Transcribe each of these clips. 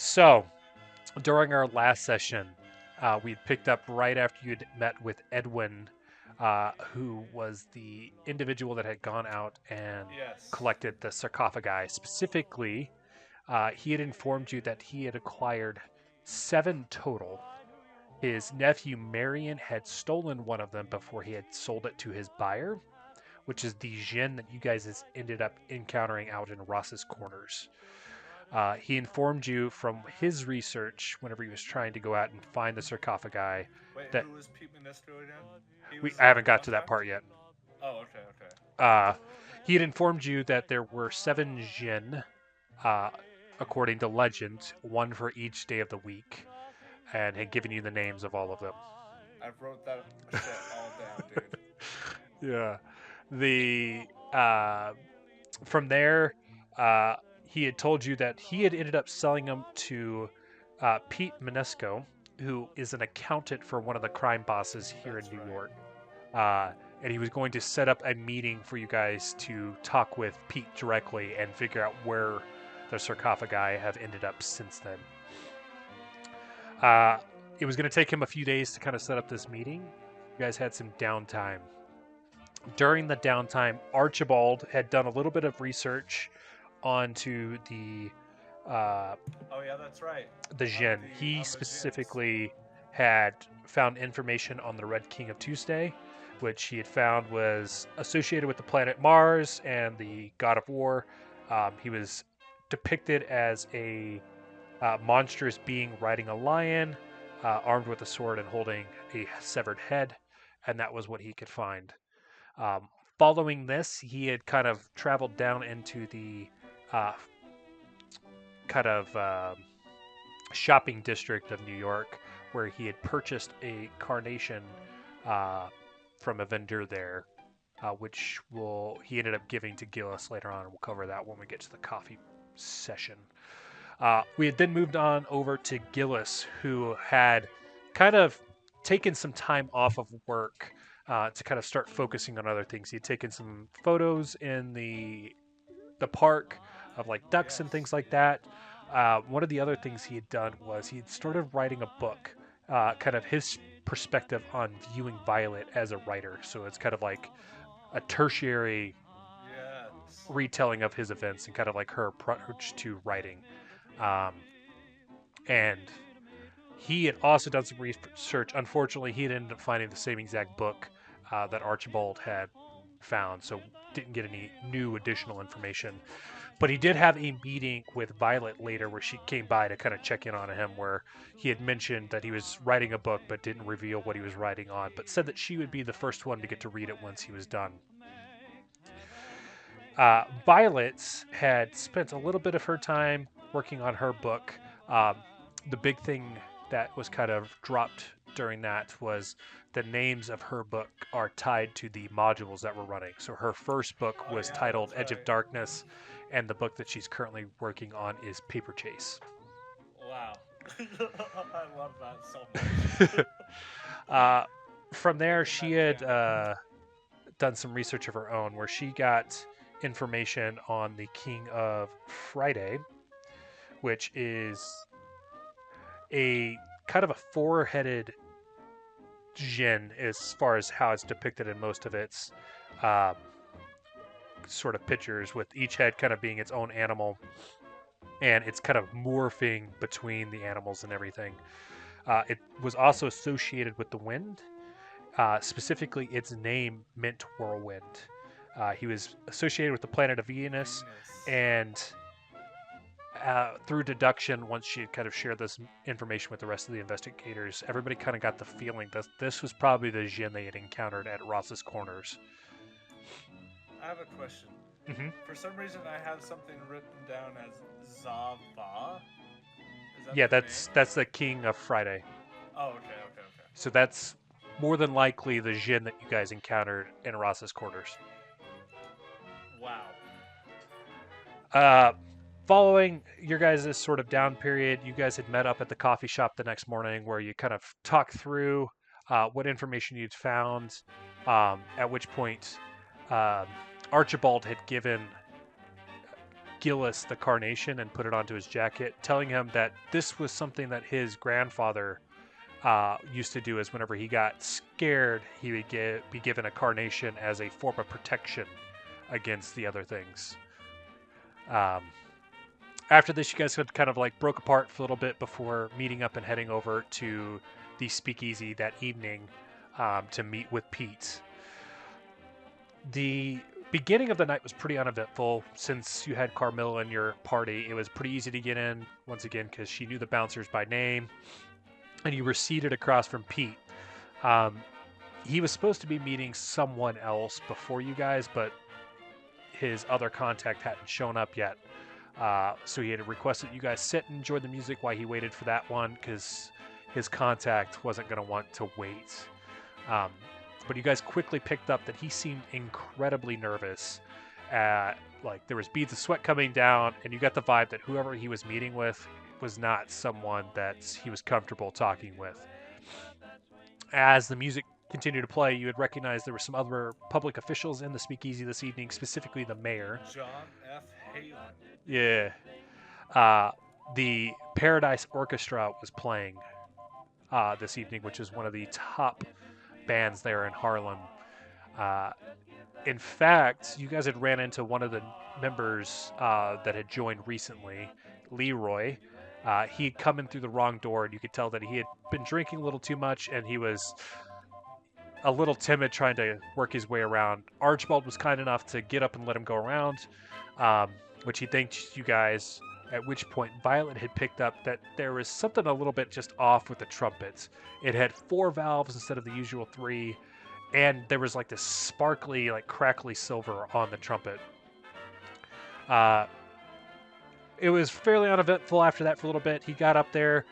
So, during our last session, we picked up right after you'd met with Edwin, who was the individual that had gone out and Yes. collected the sarcophagi. Specifically, he had informed you that he had acquired 7 total. His nephew Marion had stolen one of them before he had sold it to his buyer, which is the Jin that you guys has ended up encountering out in Ross's Corners. He informed you from his research, whenever he was trying to go out and find the sarcophagi, Wait, that who was Pete Ministro again? He we was I the haven't got to that contact? part yet. Oh, okay, okay. Uh, he had informed you that there were 7 Jin, uh, according to legend, one for each day of the week, and had given you the names of all of them. I wrote that shit all down, dude. Yeah. The from there, uh, he had told you that he had ended up selling them to Pete Minesco, who is an accountant for one of the crime bosses here in That's New right. York. Uh, and he was going to set up a meeting for you guys to talk with Pete directly and figure out where the sarcophagi have ended up since then. Uh, it was going to take him a few days to kind of set up this meeting. You guys had some downtime. During the downtime, Archibald had done a little bit of research onto uh, Oh yeah, that's right. the On Jin. the He on the gins. specifically had found information on the Red King of Tuesday, which he had found was associated with the planet Mars and the god of war. He was depicted as a monstrous being riding a lion, armed with a sword and holding a severed head, and that was what he could find. Um, Following this, he had kind of traveled down into the uh, kind of shopping district of New York, where he had purchased a carnation uh, from a vendor there, which will he ended up giving to Gillis later on. We'll cover that when we get to the coffee session. We had then moved on over to Gillis, who had kind of taken some time off of work to kind of start focusing on other things. He had taken some photos in the park of like ducks and Yes. things like that. One of the other things he had done was he had started writing a book, kind of his perspective on viewing Violet as a writer. So it's kind of like a tertiary Yes. retelling of his events and kind of like her approach to writing. Um, and he had also done some research. Unfortunately, he had ended up finding the same exact book that Archibald had found, so didn't get any new additional information. But he did have a meeting with Violet later where she came by to kind of check in on him, where he had mentioned that he was writing a book but didn't reveal what he was writing on, but said that she would be the first one to get to read it once he was done. Violet had spent a little bit of her time working on her book. Um, the big thing that was kind of dropped during that was the names of her book are tied to the modules that were running. So her first book Oh was yeah, titled that's Edge of right. Darkness, and the book that she's currently working on is Paper Chase. Wow. I love that so much. uh, from there, Getting she that had canon. done some research of her own where she got information on the King of Friday, which is a kind of a four-headed Jin as far as how it's depicted in most of its um, sort of pictures, with each head kind of being its own animal, and it's kind of morphing between the animals and everything. It was also associated with the wind. Specifically, its name meant whirlwind. He was associated with the planet of Venus, Venus. and through deduction, once she had kind of shared this information with the rest of the investigators, everybody kind of got the feeling that this was probably the Jin they had encountered at Ross's Corners. I have a question. Hmm. For some reason, I have something written down as Zava. Is that Yeah, the name? that's the King of Friday. Oh, okay, okay, okay. So that's more than likely the Jin that you guys encountered in Ross's Corners. Wow. Uh, Following your guys' sort of down period, you guys had met up at the coffee shop the next morning where you kind of talked through what information you'd found. At which point, um, Archibald had given Gilus the carnation and put it onto his jacket, telling him that this was something that his grandfather used to do. Is whenever he got scared, he would be given a carnation as a form of protection against the other things. After this, you guys had kind of like broke apart for a little bit before meeting up and heading over to the speakeasy that evening to meet with Pete. The beginning of the night was pretty uneventful. Since you had Carmilla in your party, it was pretty easy to get in, once again, because she knew the bouncers by name, and you were seated across from Pete. He was supposed to be meeting someone else before you guys, but his other contact hadn't shown up yet. So he had requested you guys sit and enjoy the music while he waited for that one, because his contact wasn't going to want to wait. But you guys quickly picked up that he seemed incredibly nervous. Like there was beads of sweat coming down, and you got the vibe that whoever he was meeting with was not someone that he was comfortable talking with. As the music continued to play, you had recognized there were some other public officials in the speakeasy this evening, specifically the mayor. John F. Halen. Yeah. The Paradise Orchestra was playing this evening, which is one of the top bands there in Harlem. In fact, you guys had ran into one of the members that had joined recently, Leroy. He had come in through the wrong door, and you could tell that he had been drinking a little too much, and he was a little timid trying to work his way around. Archibald was kind enough to get up and let him go around, which he thanked you guys, at which point Violet had picked up that there was something a little bit just off with the trumpets. It had 4 valves instead of the usual 3, and there was like this sparkly, like crackly silver on the trumpet. It was fairly uneventful after that for a little bit. He got up there.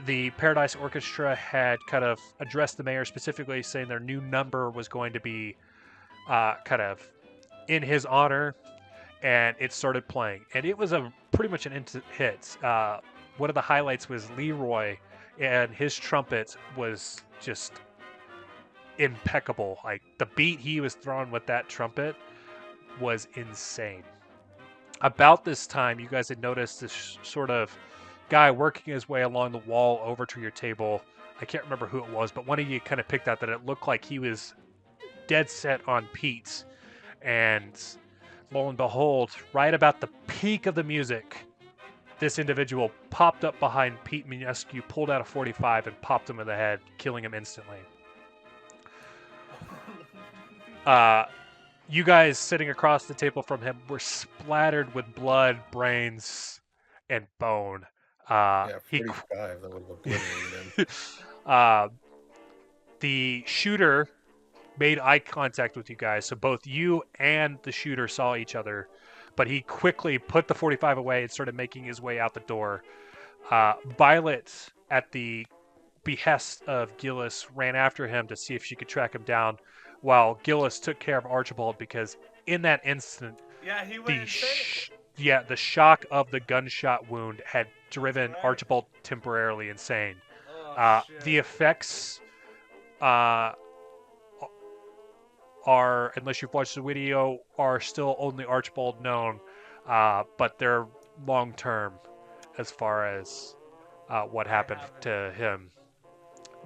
The Paradise Orchestra had kind of addressed the mayor specifically, saying their new number was going to be kind of in his honor, and it started playing. And it was pretty much an instant hit. One of the highlights was Leroy, and his trumpet was just impeccable. Like the beat he was throwing with that trumpet was insane. About this time, you guys had noticed this sort of guy working his way along the wall over to your table. I can't remember who it was, but one of you kind of picked out that it looked like he was dead set on Pete. And lo and behold, right about the peak of the music, this individual popped up behind Pete Minescu, pulled out a .45, and popped him in the head, killing him instantly. You guys sitting across the table from him were splattered with blood, brains, and bone. 45, that would have obliterated him. The shooter made eye contact with you guys, so both you and the shooter saw each other, but he quickly put the .45 away and started making his way out the door. Violet, at the behest of Gilus, ran after him to see if she could track him down, while Gilus took care of Archibald, because in that instant, he went insane. The shock of the gunshot wound had driven Archibald temporarily insane. The effects are, unless you've watched the video, are still only Archibald known, but they're long-term as far as what happened to him.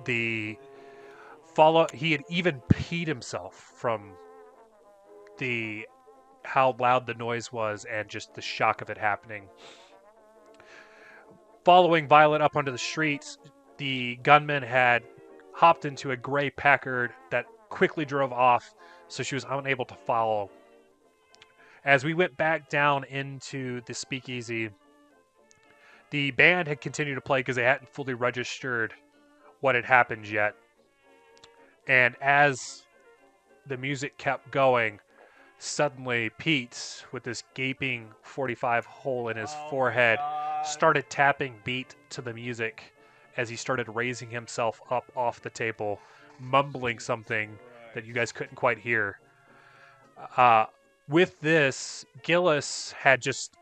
He had even peed himself from how loud the noise was and just the shock of it happening. Following Violet up onto the streets, the gunman had hopped into a gray Packard that quickly drove off, so she was unable to follow. As we went back down into the speakeasy, the band had continued to play because they hadn't fully registered what had happened yet. And as the music kept going, suddenly Pete, with this gaping .45 hole in his forehead, started tapping beat to the music as he started raising himself up off the table, mumbling something that you guys couldn't quite hear. With this, Gilus had just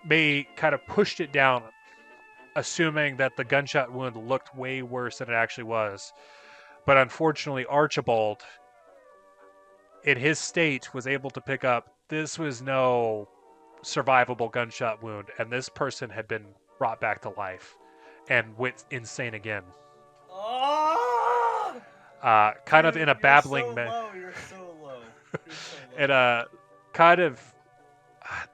kind of pushed it down, assuming that the gunshot wound looked way worse than it actually was. But unfortunately, Archibald, in his state, was able to pick up this was no survivable gunshot wound, and this person had been brought back to life and went insane again. Oh! Kind of in a babbling You're so low. And kind of,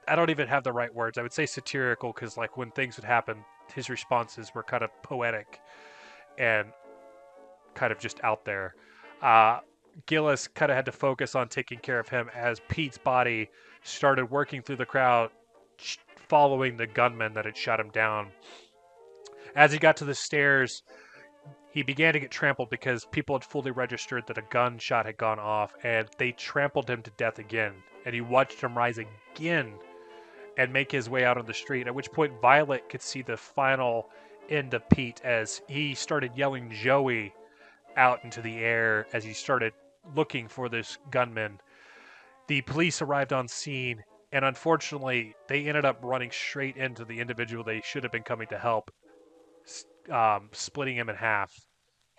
I don't even have the right words. I would say satirical, because like when things would happen, his responses were kind of poetic and kind of just out there. Gillis kind of had to focus on taking care of him as Pete's body started working through the crowd, following the gunman that had shot him down. As he got to the stairs, he began to get trampled because people had fully registered that a gunshot had gone off, and they trampled him to death again. And he watched him rise again and make his way out on the street, at which point Violet could see the final end of Pete as he started yelling Joey out into the air as he started looking for this gunman. The police arrived on scene, and unfortunately, they ended up running straight into the individual they should have been coming to help, splitting him in half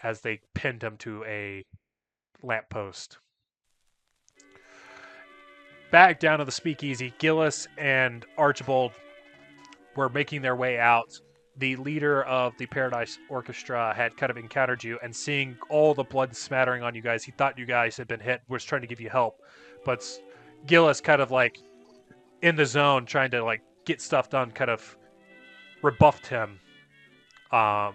as they pinned him to a lamppost. Back down to the speakeasy, Gillis and Archibald were making their way out. The leader of the Paradise Orchestra had kind of encountered you, and seeing all the blood smattering on you guys, he thought you guys had been hit, was trying to give you help. But Gillis, kind of like in the zone, trying to like get stuff done, kind of rebuffed him. And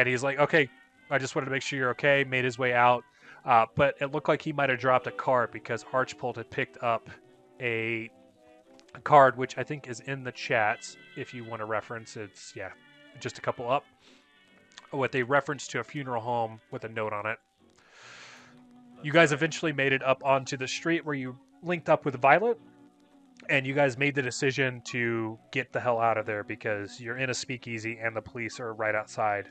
he's like, okay, I just wanted to make sure you're okay, made his way out. But it looked like he might have dropped a card because Archibald had picked up a card, which I think is in the chat. If you want to reference, it's, yeah, just a couple up, with a reference to a funeral home with a note on it. You guys eventually made it up onto the street where you linked up with Violet, and you guys made the decision to get the hell out of there because you're in a speakeasy and the police are right outside.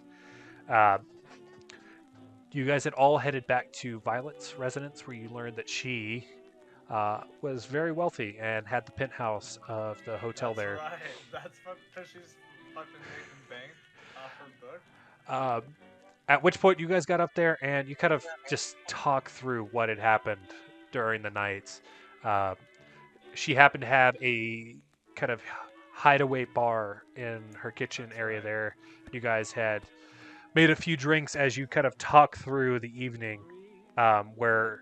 You guys had all headed back to Violet's residence, where you learned that she was very wealthy and had the penthouse of the hotel there. Right. That's because she's fucking making bank off her book. At which point you guys got up there and you kind of just talked through what had happened during the night. She happened to have a kind of hideaway bar in her kitchen area there. You guys had made a few drinks as you kind of talked through the evening, where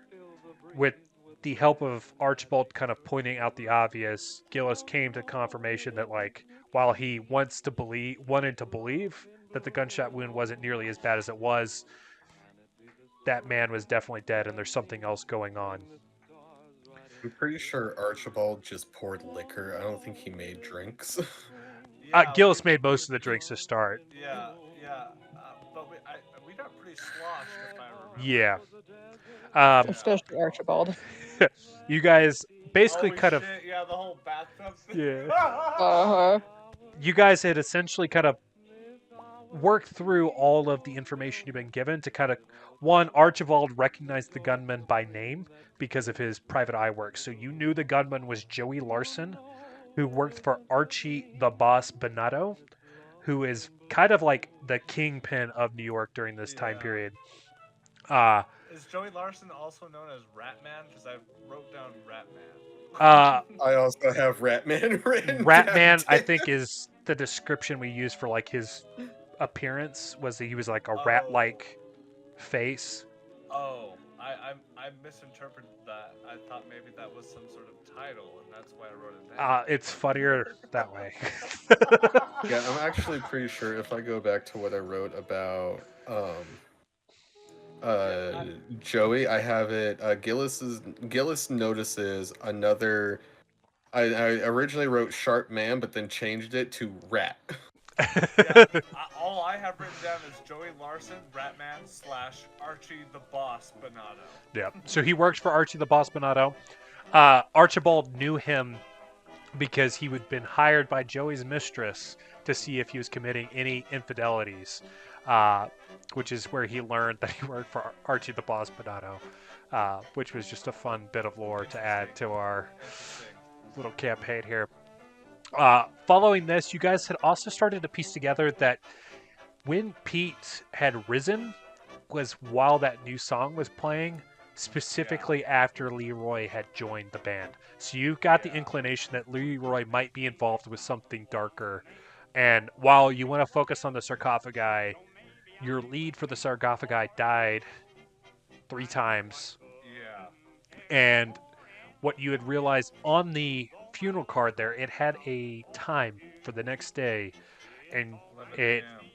with the help of Archibald kind of pointing out the obvious, Gillis came to confirmation that, like, while he wanted to believe that the gunshot wound wasn't nearly as bad as it was, that man was definitely dead and there's something else going on. I'm pretty sure Archibald just poured liquor. I don't think he made drinks. Gillis made most of the drinks to start. Yeah. But we got pretty sloshed, if I remember. Yeah. Especially Archibald. You guys basically Holy kind of... shit, yeah, the whole bathtub thing. Yeah. Uh-huh. You guys had essentially kind of worked through all of the information you've been given to kind of... One, Archibald recognized the gunman by name because of his private eye work. So you knew the gunman was Joey Larson, who worked for Archie the Boss Bonato, who is kind of like the kingpin of New York during this time period. Is Joey Larson also known as Ratman? Because I wrote down Ratman. I also have Ratman written. Ratman, I think, is the description we use for like his appearance. Was that he was like a rat-like face? Oh, I misinterpreted that. I thought maybe that was some sort of title, and that's why I wrote it down. It's funnier that way. Yeah, I'm actually pretty sure if I go back to what I wrote about Joey, I have it. Gillis notices another. I originally wrote Sharp Man, but then changed it to Rat. All I have written down is Joey Larson, Ratman / Archie the Boss Bonato. Yeah. So he worked for Archie the Boss Bonato. Archibald knew him because he had been hired by Joey's mistress to see if he was committing any infidelities, which is where he learned that he worked for Archie the Boss Bonato, which was just a fun bit of lore to add to our little campaign here. Following this, you guys had also started to piece together that when Pete had risen was while that new song was playing. specifically after Leroy had joined the band. So you got the Yeah. inclination that Leroy might be involved with something darker. And while you want to focus on the sarcophagi, your lead for the sarcophagi died 3 times. Yeah. And what you had realized on the funeral card there, it had a time for the next day, and 11 it p.m.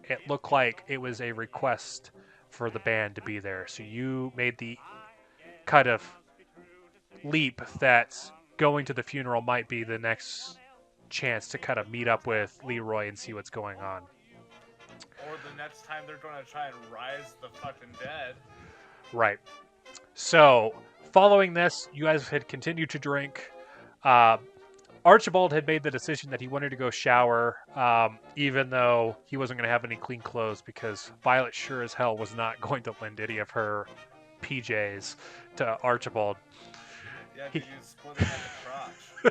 it looked like it was a request for the band to be there. So you made the kind of leap that going to the funeral might be the next chance to kind of meet up with Leroy and see what's going on. Or the next time they're gonna try and rise the fucking dead. Right. So, following this, you guys had continued to drink. Archibald had made the decision that he wanted to go shower, even though he wasn't going to have any clean clothes because Violet sure as hell was not going to lend any of her PJs to Archibald. Yeah, because you split him at the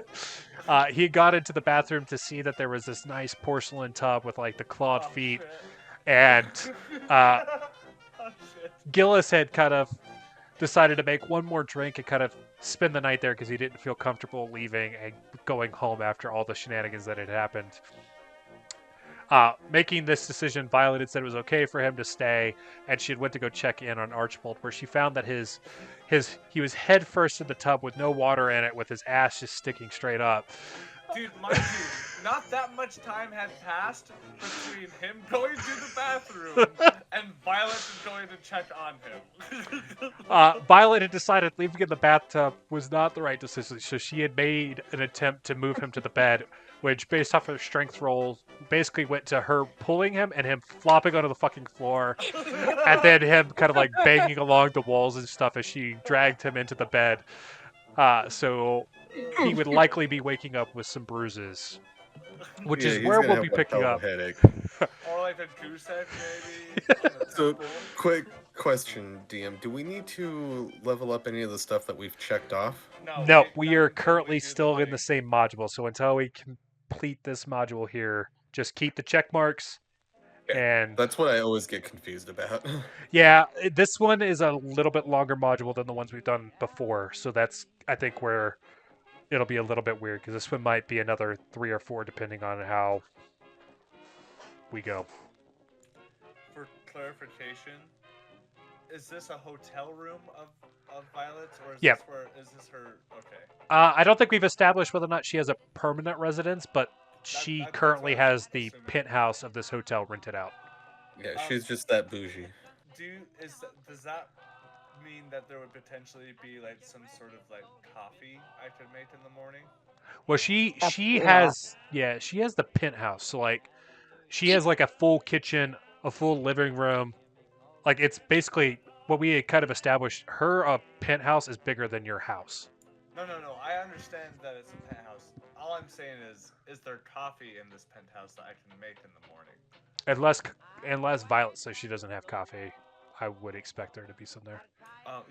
crotch. He got into the bathroom to see that there was this nice porcelain tub with like the clawed Oh, feet, shit. and Oh, shit. Gillis had kind of decided to make one more drink and kind of spend the night there because he didn't feel comfortable leaving and going home after all the shenanigans that had happened. Making this decision, Violet had said it was okay for him to stay, and she had went to go check in on Archibald, where she found that he was head first in the tub with no water in it, with his ass just sticking straight up. Dude, mind you, not that much time had passed between him going to the bathroom and Violet going to check on him. Violet had decided leaving in the bathtub was not the right decision, so she had made an attempt to move him to the bed, which, based off of strength rolls, basically went to her pulling him and him flopping onto the fucking floor, and then him kind of like banging along the walls and stuff as she dragged him into the bed. So he would likely be waking up with some bruises, which Yeah, is he's where gonna we'll have be a picking hell up. of a headache. Or like a goose egg, maybe. on the So, temple. quick question, DM. Do we need to level up any of the stuff that we've checked off? No, wait, we not are until currently we do the still in thing. the same module, so until we complete this module here, just keep the check marks. Okay, And That's what I always get confused about. yeah, this one is a little bit longer module than the ones we've done before, so that's, I think, where it'll be a little bit weird, because this one might be another 3 or 4 depending on how we go. For clarification, is this a hotel room of Violet's, or is Yep. is this her? Okay. I don't think we've established whether or not she has a permanent residence, but she that's currently what I was has the assuming. penthouse of this hotel rented out. Yeah, she's just that bougie. Does that mean that there would potentially be like some sort of like coffee I could make in the morning? Well, she Absolutely has she has the penthouse, so like she has like a full kitchen, a full living room. Like it's basically what we had kind of established. Her penthouse is bigger than your house. No. I understand that it's a penthouse. All I'm saying is there coffee in this penthouse that I can make in the morning? Unless Violet says she doesn't have coffee, I would expect there to be some there.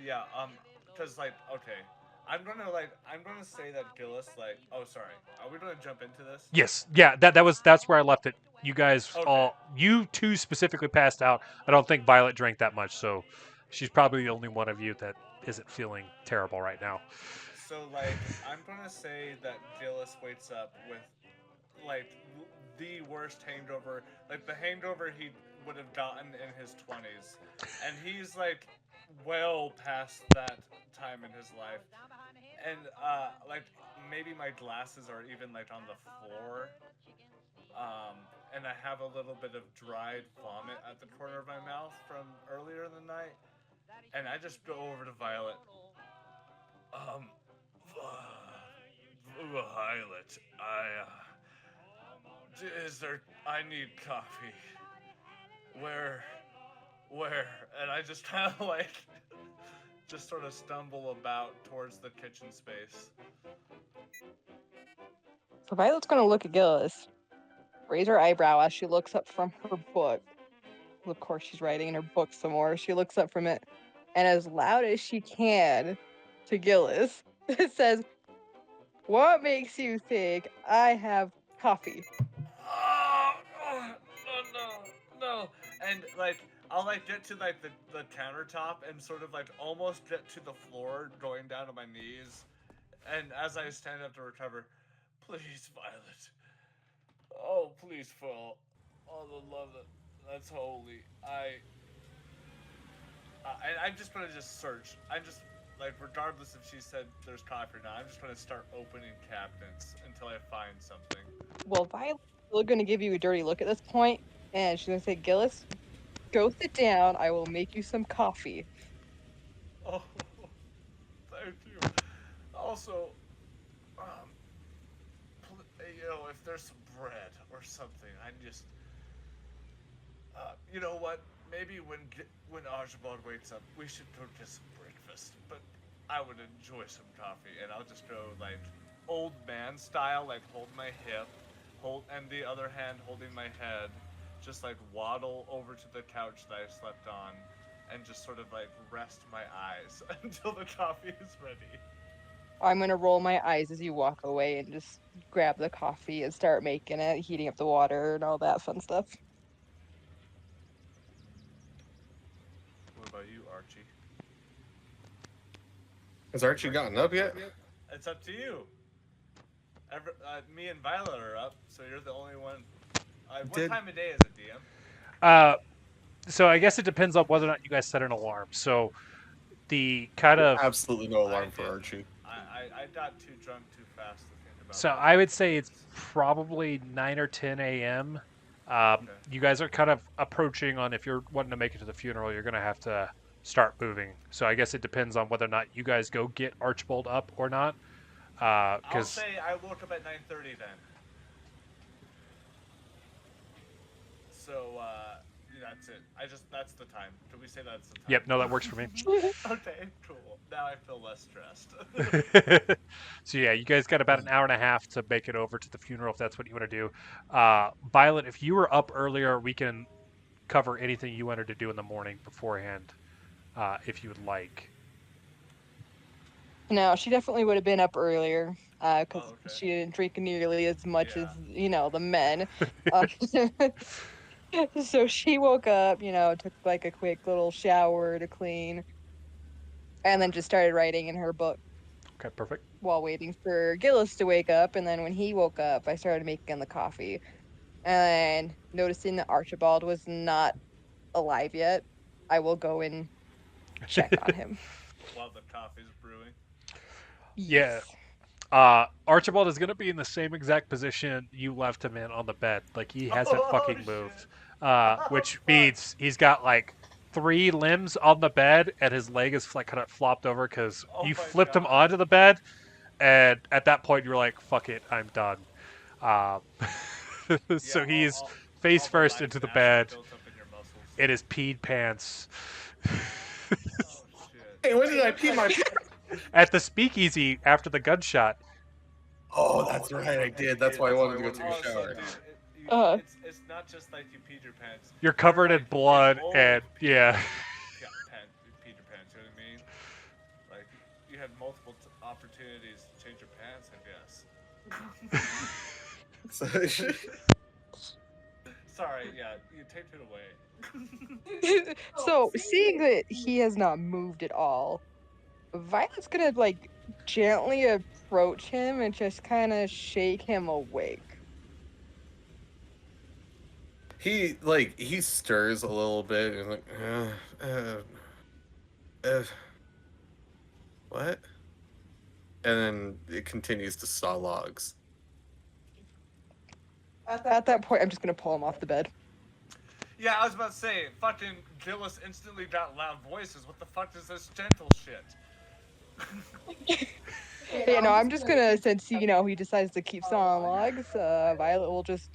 Yeah. Cause like, okay, I'm gonna say that Gillis like. Oh, sorry. Are we gonna jump into this? Yes, yeah, that's where I left it. You guys Okay. you two specifically passed out. I don't think Violet drank that much, so she's probably the only one of you that isn't feeling terrible right now. So like, I'm gonna say that Gillis wakes up with like the worst hangover, like the hangover he would have gotten in his 20s, and he's like well past that time in his life, and like maybe my glasses are even like on the floor, and I have a little bit of dried vomit at the corner of my mouth from earlier in the night, and I just go over to Violet. Violet, I need coffee. Where? And I just kind of like, just sort of stumble about towards the kitchen space. So Violet's gonna look at Gillis, raise her eyebrow as she looks up from her book. Of course, she's writing in her book some more. She looks up from it, and as loud as she can to Gillis, it says, "What makes you think I have coffee?" Oh, no. And like, I'll like get to like the countertop and sort of like almost get to the floor, going down to my knees, and as I stand up to recover, please, Violet. Oh, please, Phil. Oh, the love that's holy. I'm just gonna just search. I'm just like, regardless if she said there's coffee or not, I'm just gonna start opening cabinets until I find something. Well, Violet's still going to give you a dirty look at this point, and she's going to say, Gillis, go sit down. I will make you some coffee. Oh, thank you. Also, um, if there's some bread or something, I just, you know what? Maybe when Archibald wakes up, we should go get some breakfast. But I would enjoy some coffee, and I'll just go like old man style, like hold my hip, and the other hand holding my head, just like waddle over to the couch that I slept on, and just sort of like rest my eyes until the coffee is ready. I'm going to roll my eyes as you walk away and just grab the coffee and start making it, heating up the water and all that fun stuff. What about you, Archie? Has Archie gotten up yet? It's up to you. Me and Violet are up, so you're the only one. What time of day is it, DM? So I guess it depends on whether or not you guys set an alarm. So the kind of Absolutely no alarm for Archie. I got too drunk too fast to think about. So I would say it's probably 9 or 10 a.m. Okay. You guys are kind of approaching on if you're wanting to make it to the funeral, you're going to have to start moving. So I guess it depends on whether or not you guys go get Archibald up or not. I'll say I woke up at 9:30 then. So that's it. That's the time. Can we say that's the time? Yep, no, that works for me. Okay, cool. Now I feel less stressed. So yeah, you guys got about an hour and a half to make it over to the funeral if that's what you want to do. Violet, if you were up earlier, we can cover anything you wanted to do in the morning beforehand, if you would like. No, she definitely would have been up earlier because okay. she didn't drink nearly as much Yeah. as, the men. So she woke up, took like a quick little shower to clean, and then just started writing in her book Okay, perfect. while waiting for Gillis to wake up. And then when he woke up, I started making the coffee. And noticing that Archibald was not alive yet, I will go and check on him. While the coffee's brewing. Yeah. Archibald is going to be in the same exact position you left him in on the bed. Like, he hasn't fucking moved. Which means he's got, like, 3 limbs on the bed, and his leg is, like, kind of flopped over because you flipped him onto the bed, and at that point, you were like, fuck it, I'm done. So he's face first into the bed in his peed pants. Hey, when did I pee my pants? At the speakeasy after the gunshot. Oh, that's right, I did. That's why I wanted to go take a shower. It's not just like you peed your pants. You're covered in blood, and yeah. You peed your pants, you know what I mean? Like, you had multiple opportunities to change your pants, I guess. Sorry, yeah, you taped it away. So, seeing that he has not moved at all, Violet's gonna, like, gently approach him and just kind of shake him awake. He stirs a little bit and like, what? And then it continues to saw logs. At that point, I'm just gonna pull him off the bed. Yeah, I was about to say, fucking Gillis instantly got loud voices. What the fuck is this gentle shit? I'm just gonna, since he decides to keep sawing logs, Violet will just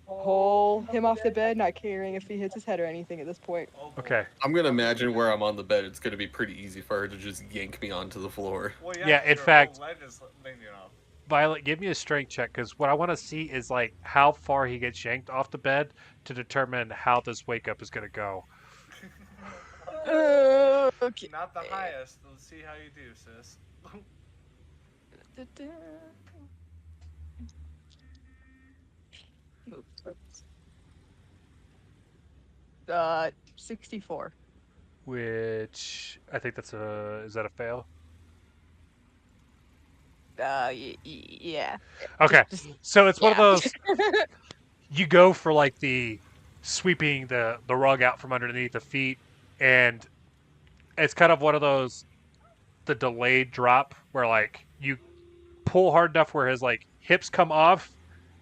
pull him off the bed, not caring if he hits his head or anything at this point. Okay. I'm gonna imagine where I'm on the bed. It's gonna be pretty easy for her to just yank me onto the floor. Well, Yeah, in your fact- whole leg is leaning off. Violet, give me a strength check, because what I want to see is, like, how far he gets yanked off the bed to determine how this wake up is going to go. Okay. Not the highest. Let's see how you do, sis. 64. which I think that's is that a fail? Yeah. Okay, so it's one of Yeah. those, you go for like the sweeping the rug out from underneath the feet, and it's kind of one of those, the delayed drop where like you pull hard enough where his like hips come off,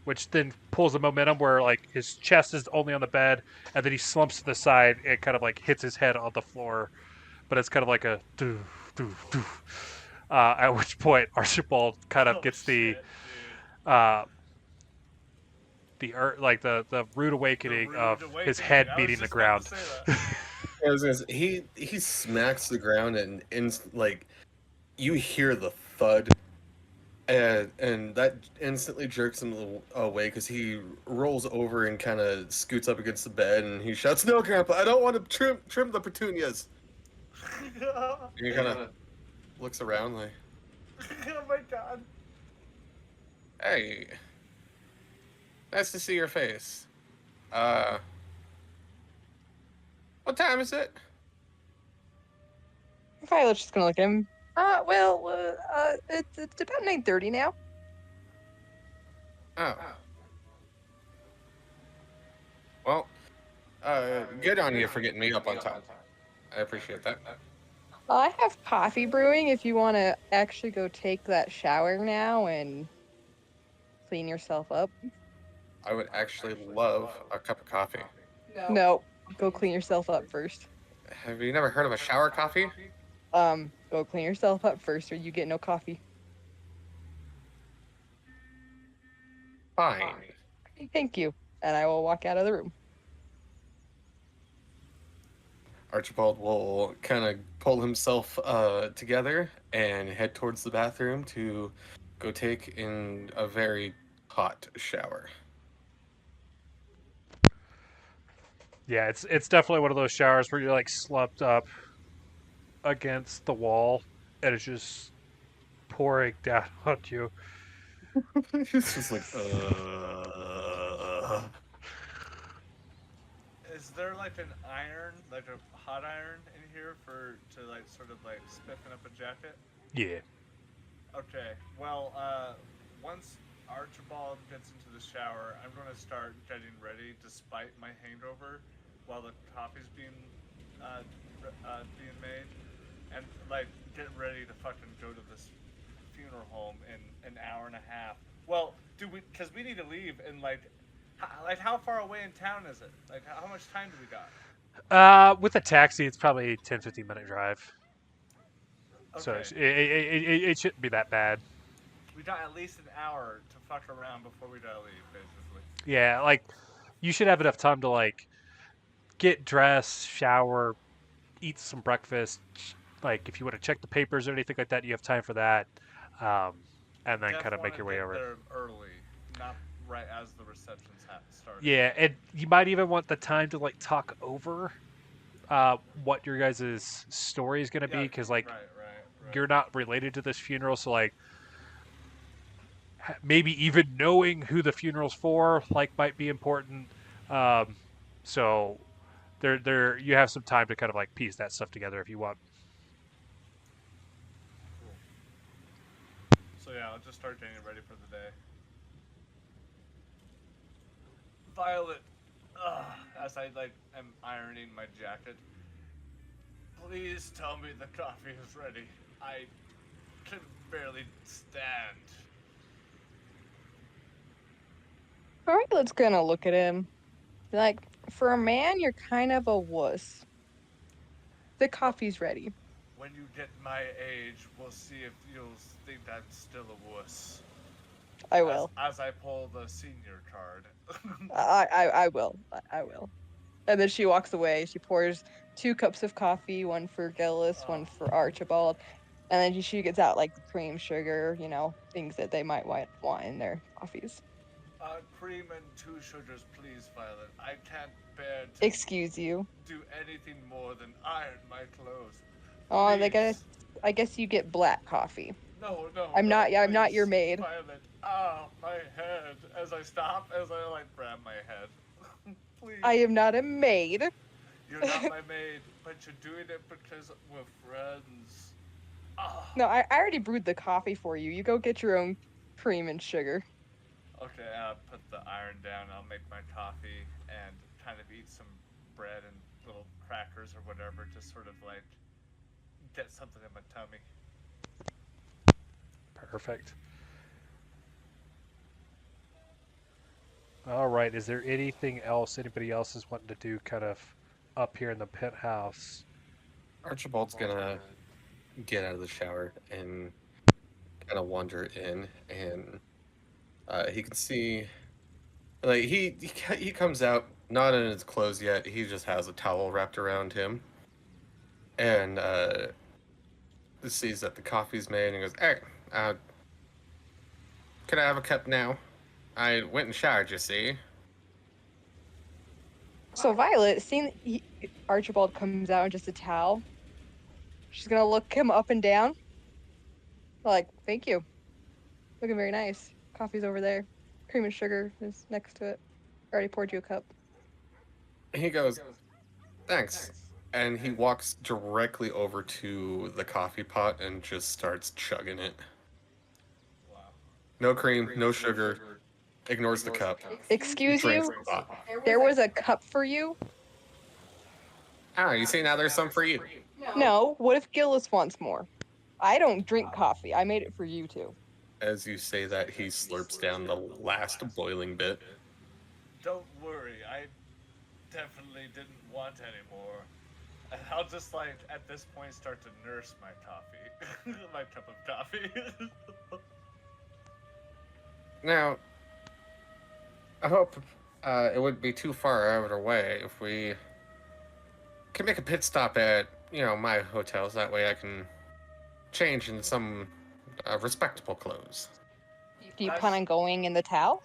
which then pulls the momentum where like his chest is only on the bed, and then he slumps to the side and kind of like hits his head on the floor. But it's kind of like a doo doo doo. At which point Archibald kind of Oh, gets the shit, like the rude dude. awakening The of rude his awakening. head I was beating the just about ground. to say that. He smacks the ground and like you hear the thud, and that instantly jerks him away because he rolls over and kind of scoots up against the bed and he shouts, "No, Grandpa, I don't want to trim the petunias." And he kind of looks around like, Oh my god. "Hey, nice to see your face. What time is it?" Violet's just gonna look at him. It's about 9:30 now. Oh. Well, good on you for getting me up on time. I appreciate that. I have coffee brewing if you want to actually go take that shower now and clean yourself up. I would actually love a cup of coffee. No, go clean yourself up first. Have you never heard of a shower coffee? Go clean yourself up first or you get no coffee. Fine. Thank you. And I will walk out of the room. Archibald will kind of pull himself together and head towards the bathroom to go take in a very hot shower. Yeah, it's definitely one of those showers where you're like slumped up against the wall and it's just pouring down on you. It's just like, Is there like an iron, like a hot iron in here to like sort of like spiffing up a jacket? Yeah. Okay. Well, once Archibald gets into the shower, I'm going to start getting ready despite my hangover while the coffee's being made, and like get ready to fucking go to this funeral home in an hour and a half. Well, because we need to leave in like how far away in town is it? Like how much time do we got? With a taxi, it's probably a 10-15 minute drive. Okay. So it shouldn't be that bad. We got at least an hour to fuck around before we gotta leave, basically. Yeah, like you should have enough time to like get dressed, shower, eat some breakfast. Like if you want to check the papers or anything like that, you have time for that, and then kind of make your way over. There early, not right as the reception's started. Yeah, and you might even want the time to like talk over what your guys' story is going to be, because like right. you're not related to this funeral, so like maybe even knowing who the funeral's for like might be important. So there you have some time to kind of like piece that stuff together if you want. Cool. So yeah, I'll just start getting ready for the day. Violet, as I like am ironing my jacket, please tell me the coffee is ready. I can barely stand. Violet's gonna look at him. Like, for a man, you're kind of a wuss. The coffee's ready. When you get my age, we'll see if you'll think I'm still a wuss. I will. As I pull the senior card. I will. I will. And then she walks away. She pours 2 cups of coffee, one for Gillis, one for Archibald. And then she gets out like the cream, sugar, things that they might want in their coffees. Cream and 2 sugars, please, Violet. I can't bear to Excuse you. do anything more than iron my clothes. Oh, I guess you get black coffee. No. I'm not please, your maid. Violet. My head. As I like grab my head. Please. I am not a maid. You're not my maid, but you're doing it because we're friends. Ah. No, I already brewed the coffee for you. You go get your own cream and sugar. Okay, I'll put the iron down. I'll make my coffee and kind of eat some bread and little crackers or whatever to sort of like get something in my tummy. Perfect. All right. Is there anything else anybody else is wanting to do kind of up here in the penthouse? Archibald's gonna get out of the shower and kind of wander in, and he can see, like he comes out not in his clothes yet. He just has a towel wrapped around him, and sees that the coffee's made, and goes, "Hey, could I have a cup now? I went and showered, you see." So Violet, seeing Archibald comes out in just a towel, she's gonna look him up and down. Like, thank you. Looking very nice. Coffee's over there. Cream and sugar is next to it. Already poured you a cup. He goes, "Thanks." And he walks directly over to the coffee pot and just starts chugging it. Wow. No cream, no sugar. Ignores the cup. Excuse Drinks you? the pot. There was a cup for you? Ah, you see, now there's some for you. No. What if Gillis wants more? I don't drink coffee. I made it for you two. As you say that, he slurps down the last boiling bit. Don't worry, I definitely didn't want any more. And I'll just like at this point start to nurse my coffee, my cup of coffee. Now, I hope it wouldn't be too far out of our way if we could make a pit stop at, my hotels. That way I can change into some respectable clothes. Do you plan on going in the towel?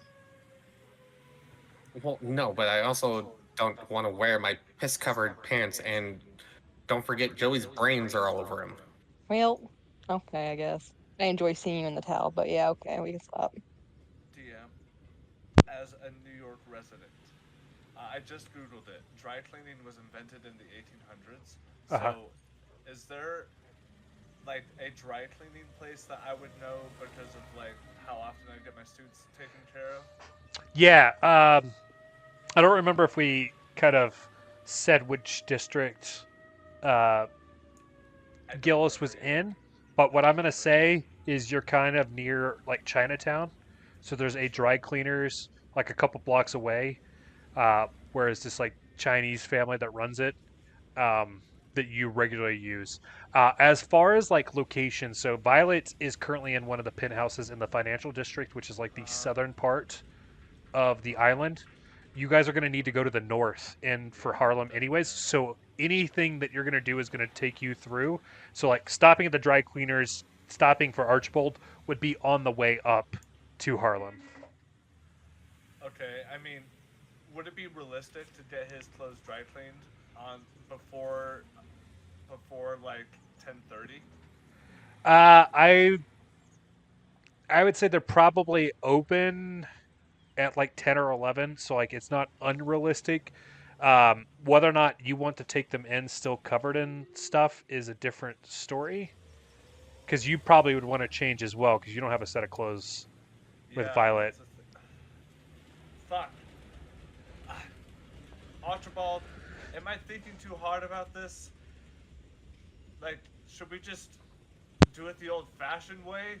Well, no, but I also don't want to wear my piss-covered pants, and don't forget Joey's brains are all over him. Well, okay, I guess. I enjoy seeing you in the towel, but yeah, okay, we can stop. DM, as a New York resident, I just Googled it. Dry cleaning was invented in the 1800s. Uh-huh. So, is there like a dry cleaning place that I would know because of like how often I get my suits taken care of? Yeah. I don't remember if we kind of said which district Gillis was in, but what I'm going to say is you're kind of near like Chinatown. So there's a dry cleaners like a couple blocks away, whereas this like Chinese family that runs it that you regularly use. As far as like location, so Violet is currently in one of the penthouses in the financial district, which is like the southern part of the island. You guys are going to need to go to the north and for Harlem anyways. So anything that you're going to do is going to take you through. So like stopping at the dry cleaners, stopping for Archibald would be on the way up to Harlem. Okay, I mean, would it be realistic to get his clothes dry cleaned on before like 10:30? I would say they're probably open at like 10 or 11, so like it's not unrealistic. Whether or not you want to take them in still covered in stuff is a different story, because you probably would want to change as well because you don't have a set of clothes with Violet. Fuck. Archibald, am I thinking too hard about this? Like, should we just do it the old-fashioned way?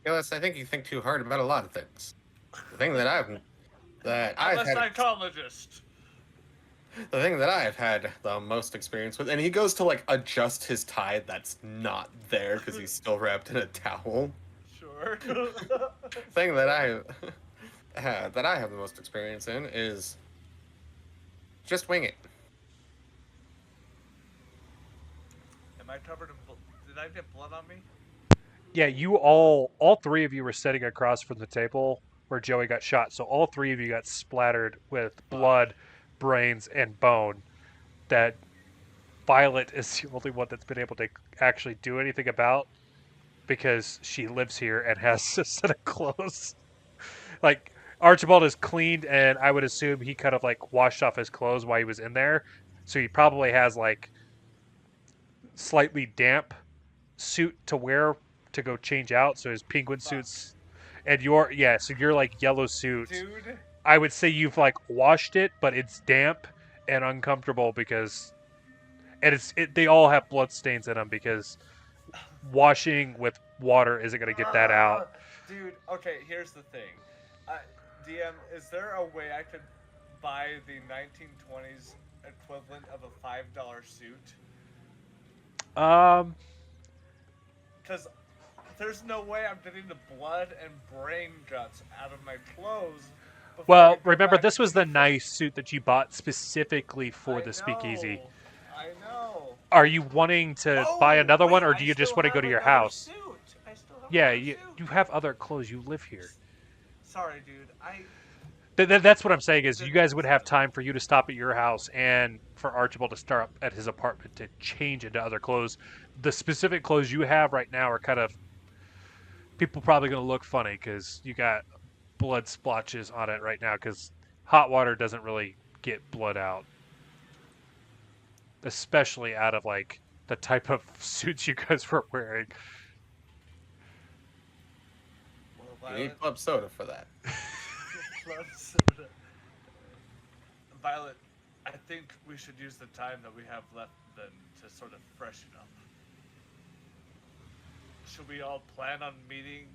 Gillis, I think you think too hard about a lot of things. The thing that I've I'm had, a psychologist. the thing that I've had the most experience with, and he goes to like adjust his tie that's not there because he's still wrapped in a towel. Sure. Thing that I have the most experience in is just wing it. Am I covered in did I get blood on me? Yeah, you all three of you were sitting across from the table where Joey got shot. So all three of you got splattered with blood, brains, and bone. That Violet is the only one that's been able to actually do anything about because she lives here and has a set of clothes. Like, Archibald is cleaned, and I would assume he kind of like washed off his clothes while he was in there, so he probably has like slightly damp suit to wear to go change out. So his penguin Fuck. suits, and so your like yellow suit. Dude, I would say you've like washed it, but it's damp and uncomfortable because, they all have blood stains in them because washing with water isn't going to get that out. Dude, okay, here's the thing. DM, is there a way I could buy the 1920s equivalent of a $5 suit? Um, Because there's no way I'm getting the blood and brain guts out of my clothes. before I well, go remember back this was to the nice suit that you bought specifically for I the speakeasy. I know. Are you wanting to buy another one, or do you just want to go to your house? I still have Yeah, another you suit. you have other clothes. You live here. Sorry, dude. That's what I'm saying is you guys would have time for you to stop at your house and for Archibald to start up at his apartment to change into other clothes. The specific clothes you have right now are kind of people probably going to look funny because you got blood splotches on it right now because hot water doesn't really get blood out, especially out of like the type of suits you guys were wearing. Well, You need club soda for that. Club soda. Violet, I think we should use the time that we have left then to sort of freshen up. Should we all plan on meeting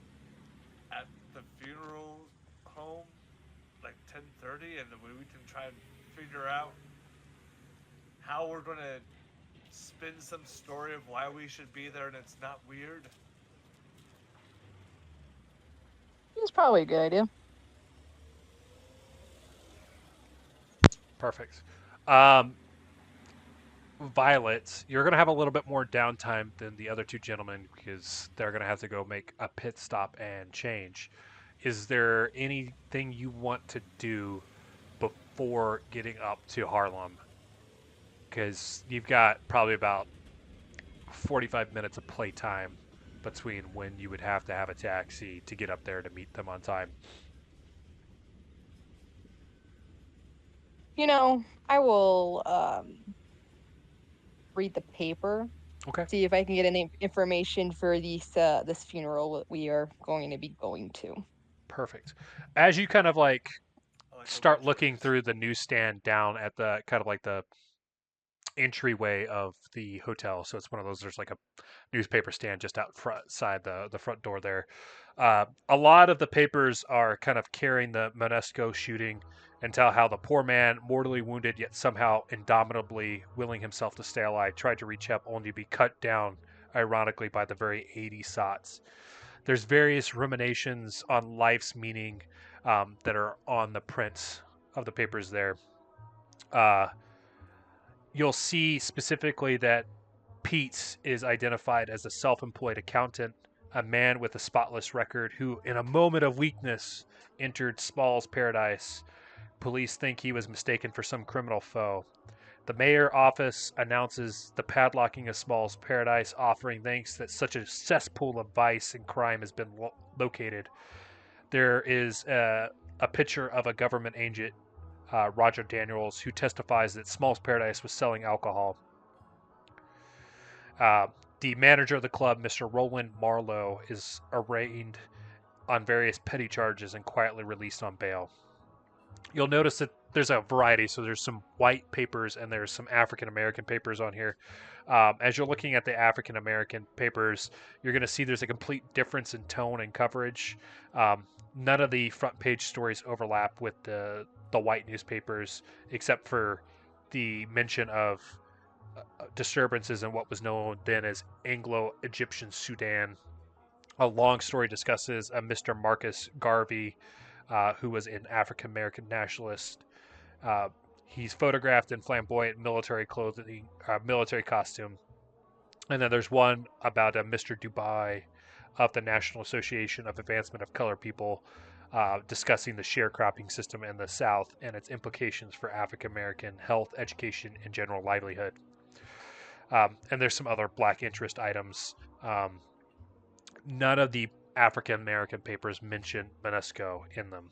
at the funeral home, like 10:30, and then we can try and figure out how we're gonna spin some story of why we should be there and it's not weird? It's probably a good idea. Perfect. Violet, you're going to have a little bit more downtime than the other two gentlemen because they're going to have to go make a pit stop and change. Is there anything you want to do before getting up to Harlem? Because you've got probably about 45 minutes of playtime between when you would have to have a taxi to get up there to meet them on time. I will read the paper, Okay. see if I can get any information for this funeral that we are going to be going to. Perfect. As you kind of like I like start obituaries. looking through the newsstand down at the kind of like the entryway of the hotel. So it's one of those. There's like a newspaper stand just outside the front door there. A lot of the papers are kind of carrying the Monesco shooting and tell how the poor man, mortally wounded yet somehow indomitably willing himself to stay alive, tried to reach up only to be cut down, ironically, by the very 80 sots. There's various ruminations on life's meaning that are on the prints of the papers there. Uh, you'll see specifically that Pete is identified as a self employed accountant, a man with a spotless record who, in a moment of weakness, entered Small's paradise. Police think he was mistaken for some criminal foe. The mayor office announces the padlocking of Small's paradise, offering thanks that such a cesspool of vice and crime has been located. There is a picture of a government agent, Roger Daniels, who testifies that Small's Paradise was selling alcohol. The manager of the club, Mr. Roland Marlowe, is arraigned on various petty charges and quietly released on bail. You'll notice that there's a variety, so there's some white papers and there's some African American papers on here. As you're looking at the African American papers, you're going to see there's a complete difference in tone and coverage. None of the front page stories overlap with the white newspapers, except for the mention of disturbances in what was known then as Anglo-Egyptian Sudan. A long story discusses a Mr. Marcus Garvey, who was an African American nationalist. He's photographed in flamboyant military clothing, military costume. And then there's one about a Mr. Dubai of the National Association of Advancement of Colored People, discussing the sharecropping system in the South and its implications for African American health, education, and general livelihood. And there's some other black interest items. None of the African American papers mention Monesco in them.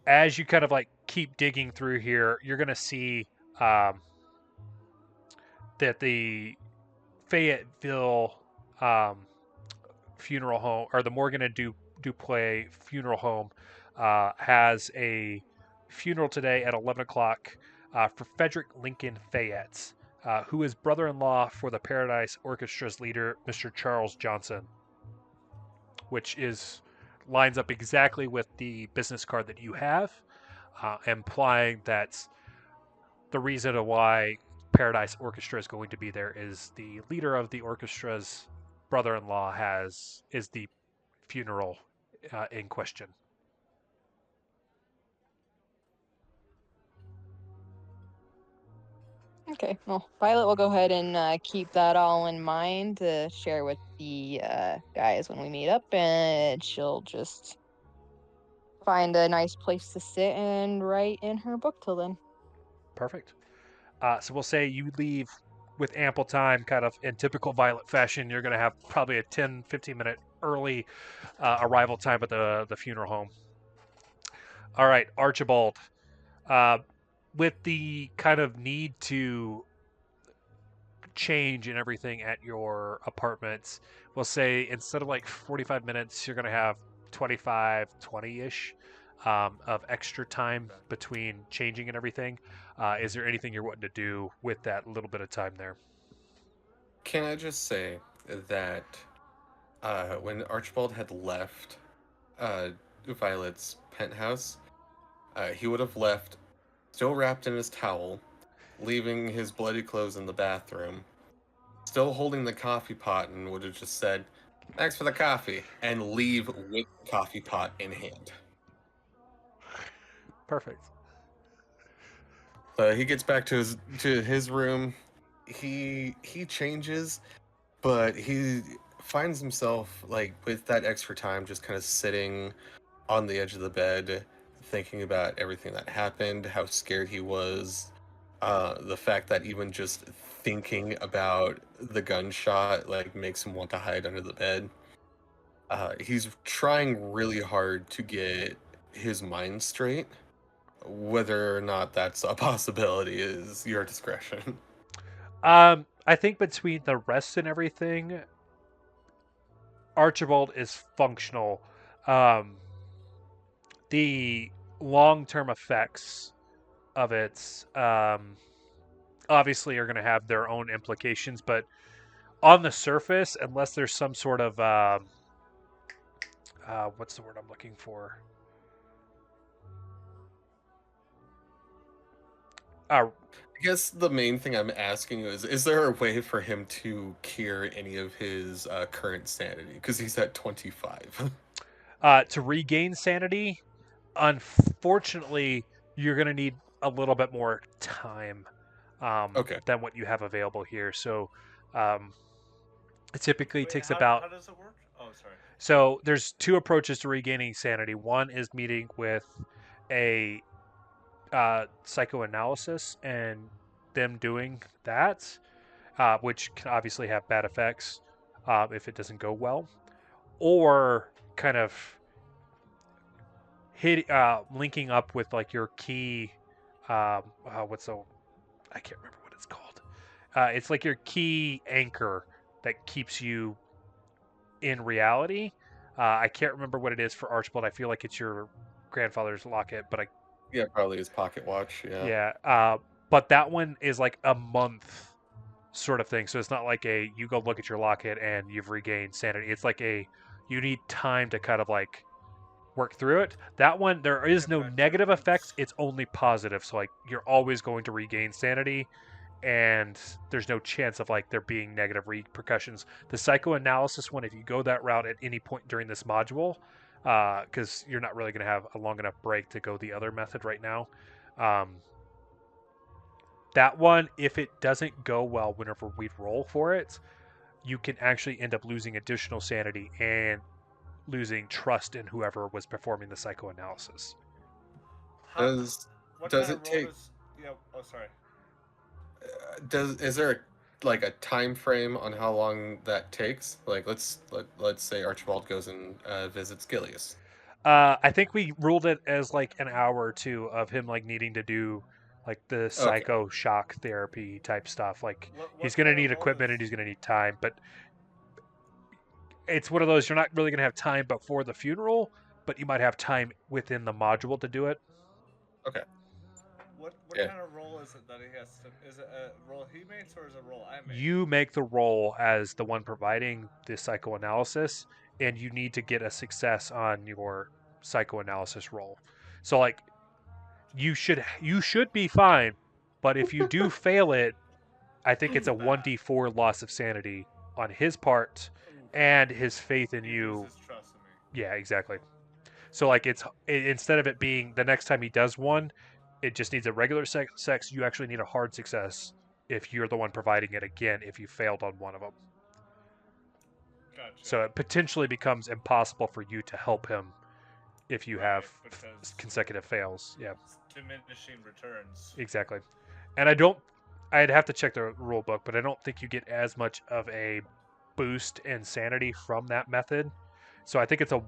as you kind of like keep digging through here, you're gonna see um, that the Fayetteville um, funeral home, or the Morgan and Duplay funeral home, has a funeral today at 11 o'clock for Fredrick Lincoln Fayette, who is brother-in-law for the Paradise Orchestra's leader, Mr. Charles Johnson, which is lines up exactly with the business card that you have, implying that the reason why Paradise Orchestra is going to be there is the leader of the orchestra's brother-in-law is the funeral in question. Okay, well, Violet will go ahead and keep that all in mind to share with the guys when we meet up, and she'll just find a nice place to sit and write in her book till then. Perfect. So we'll say you leave with ample time, kind of in typical Violet fashion. You're going to have probably a 10, 15-minute early arrival time at the funeral home. All right, Archibald. With the kind of need to change and everything at your apartments, we'll say instead of like 45 minutes, you're going to have 25, 20-ish of extra time between changing and everything. Is there anything you're wanting to do with that little bit of time there? Can I just say that when Archibald had left Violet's penthouse, he would have left still wrapped in his towel, leaving his bloody clothes in the bathroom, still holding the coffee pot, and would have just said, "Thanks for the coffee," and leave with the coffee pot in hand. Perfect. He gets back to his room. He changes, but he finds himself like with that extra time, just kind of sitting on the edge of the bed, thinking about everything that happened, how scared he was, the fact that even just thinking about the gunshot like makes him want to hide under the bed. He's trying really hard to get his mind straight. Whether or not that's a possibility is your discretion. I think between the rest and everything, Archibald is functional. Um, the long-term effects of it obviously are going to have their own implications, but on the surface, unless there's some sort of what's the word I'm looking for? I guess the main thing I'm asking is there a way for him to cure any of his current sanity? Because he's at 25. To regain sanity, unfortunately, you're going to need a little bit more time Okay. than what you have available here. So it typically Wait, takes how about. does it work? Oh, sorry. So there's two approaches to regaining sanity. One is meeting with a psychoanalysis and them doing that, which can obviously have bad effects if it doesn't go well, or kind of linking up with like your key. What's the? I can't remember what it's called. It's like your key anchor that keeps you in reality. I can't remember what it is for Archibald. I feel like it's your grandfather's locket, but Yeah, probably his pocket watch. Yeah. yeah. But that one is like a month sort of thing. So it's not like you go look at your locket and you've regained sanity. It's like you need time to kind of like work through it. That one, there is Get no back to your negative roots. effects. It's only positive. So like you're always going to regain sanity, and there's no chance of like there being negative repercussions. The psychoanalysis one, if you go that route at any point during this module, because you're not really going to have a long enough break to go the other method right now. That one, if it doesn't go well whenever we roll for it, you can actually end up losing additional sanity and losing trust in whoever was performing the psychoanalysis. Does What does kind it of role take? does? Yeah. Oh, sorry. Is there like a time frame on how long that takes? Like let's say Archibald goes and visits Gilius. I think we ruled it as like an hour or two of him like needing to do like the Okay. psycho shock therapy type stuff. Like What he's gonna kind of need role equipment and is? he's gonna need time, but it's one of those you're not really gonna have time before the funeral, but you might have time within the module to do it. Okay. What Yeah. kind of role is it that he has to? Is it a role he makes or is it a role I make? You make the role as the one providing the psychoanalysis, and you need to get a success on your psychoanalysis roll. So like you should be fine, but if you do fail it, I think it's a Bad. 1d4 loss of sanity on his part Oof. and his faith in He you. loses trust in me. Yeah, exactly. So like instead of it being the next time he does one, it just needs a regular sex. You actually need a hard success if you're the one providing it again if you failed on one of them. Gotcha. So it potentially becomes impossible for you to help him if you Right, have because consecutive fails. Yeah, it's diminishing returns. exactly. And I'd have to check the rule book, but I don't think you get as much of a boost in sanity from that method. So I think it's a,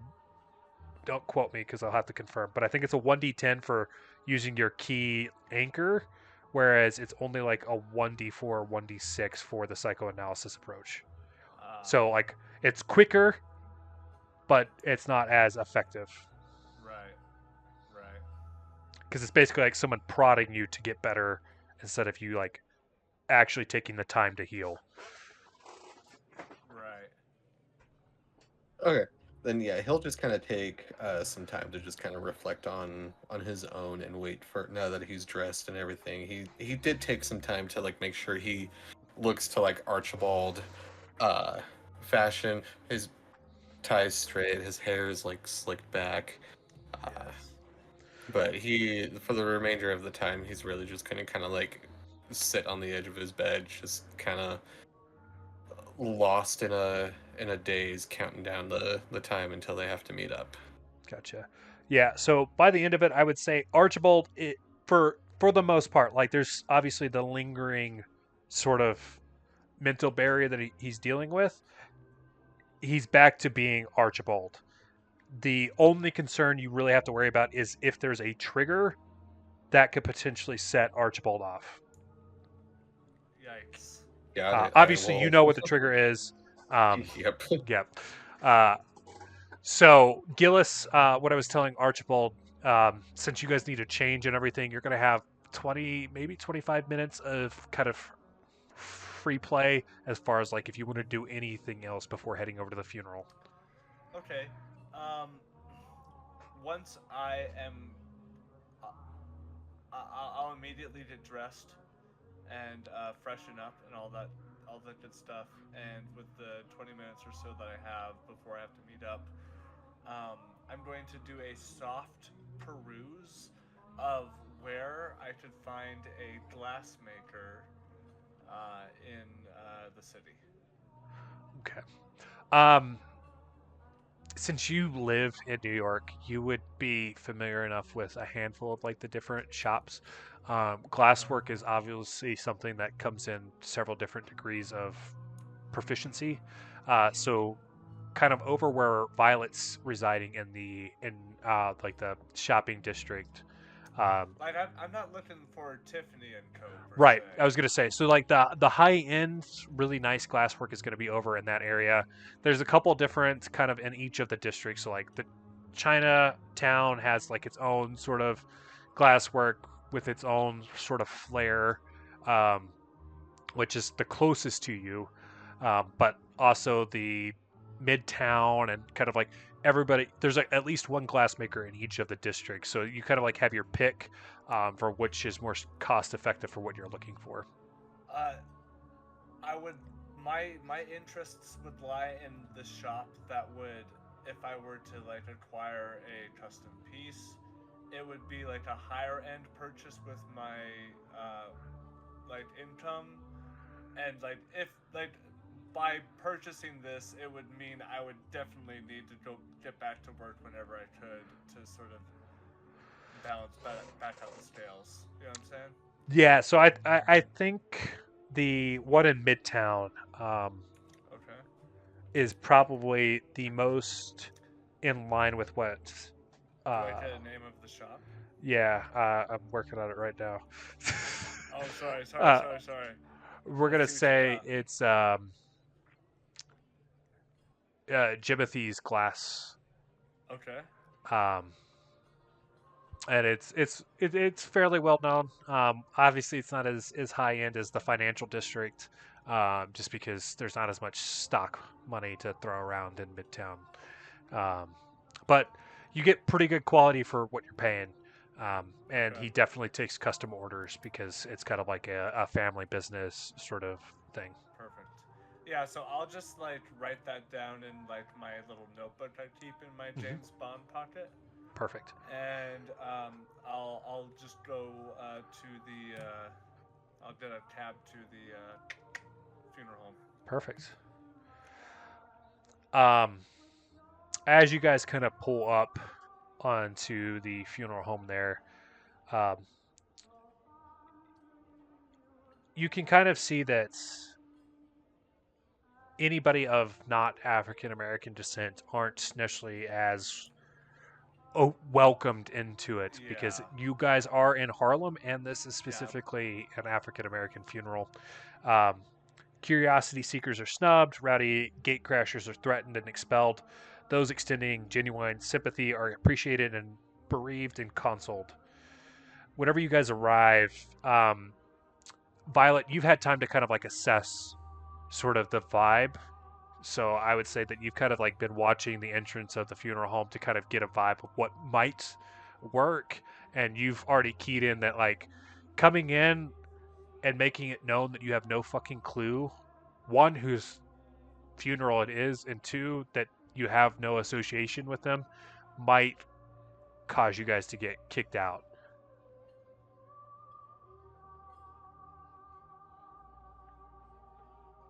don't quote me because I'll have to confirm, but I think it's a 1d10 for using your key anchor, whereas it's only like a 1d4 or 1d6 for the psychoanalysis approach. So like it's quicker, but it's not as effective Right. Right. because it's basically like someone prodding you to get better instead of you like actually taking the time to heal. Right. Okay. Then yeah, he'll just kind of take some time to just kind of reflect on his own and wait for now that he's dressed and everything. He did take some time to like make sure he looks to like Archibald fashion. His tie's straight, his hair is like slicked back. Yes. But he, for the remainder of the time, he's really just gonna kind of like sit on the edge of his bed, just kind of lost in a daze, counting down the time until they have to meet up. Gotcha. Yeah. So by the end of it, I would say Archibald, for the most part, like there's obviously the lingering sort of mental barrier that he's dealing with. He's back to being Archibald. The only concern you really have to worry about is if there's a trigger that could potentially set Archibald off. Yikes. Yeah, Obviously, you know what the trigger is. Yep. Yep. So Gillis, what I was telling Archibald, since you guys need a change and everything, you're going to have 20, maybe 25 minutes of kind of free play as far as like if you want to do anything else before heading over to the funeral. Okay. Once I am, I'll immediately get dressed and freshen up and all that good stuff. And with the 20 minutes or so that I have before I have to meet up, I'm going to do a soft peruse of where I could find a glassmaker in the city. Okay. Since you live in New York, you would be familiar enough with a handful of like the different shops. Glasswork is obviously something that comes in several different degrees of proficiency. So, kind of over where Violet's residing in like the shopping district. Like I'm not looking for Tiffany and Co. per Right. se. I was gonna say, so like the high end, really nice glasswork is gonna be over in that area. There's a couple different kind of in each of the districts. So like the Chinatown has like its own sort of glasswork with its own sort of flair, um, which is the closest to you. But also the Midtown and kind of like everybody. There's like at least one glassmaker in each of the districts, so you kind of like have your pick for which is more cost effective for what you're looking for. I would my interests would lie in the shop that would, if I were to like acquire a custom piece, it would be like a higher end purchase with my like income, and like if like by purchasing this, it would mean I would definitely need to go get back to work whenever I could to sort of balance back out the scales. You know what I'm saying? Yeah, so I think the one in Midtown Okay. is probably the most in line with what Do I get a name of the shop? Yeah, I'm working on it right now. Oh, sorry. We're gonna say it's Jimothy's Glass. Okay. Um, and it's fairly well known. Obviously, it's not as high end as the financial district, just because there's not as much stock money to throw around in Midtown. But you get pretty good quality for what you're paying. And Okay. he definitely takes custom orders because it's kind of like a family business sort of thing. Perfect. Yeah, so I'll just like write that down in like my little notebook I keep in my James Bond pocket, Perfect. and I'll just go to the I'll get a cab to the funeral home. Perfect. As you guys kind of pull up onto the funeral home there, um, you can kind of see that anybody of not African American descent aren't necessarily as welcomed into it because Yeah. you guys are in Harlem and this is specifically an African American funeral. Um, Curiosity seekers are snubbed, rowdy gate crashers are threatened and expelled. Those extending genuine sympathy are appreciated and bereaved and consoled. Whenever you guys arrive, Violet, you've had time to kind of like assess sort of the vibe. So I would say that you've kind of like been watching the entrance of the funeral home to kind of get a vibe of what might work. And you've already keyed in that like coming in and making it known that you have no fucking clue, one, whose funeral it is, and two, that you have no association with them, might cause you guys to get kicked out.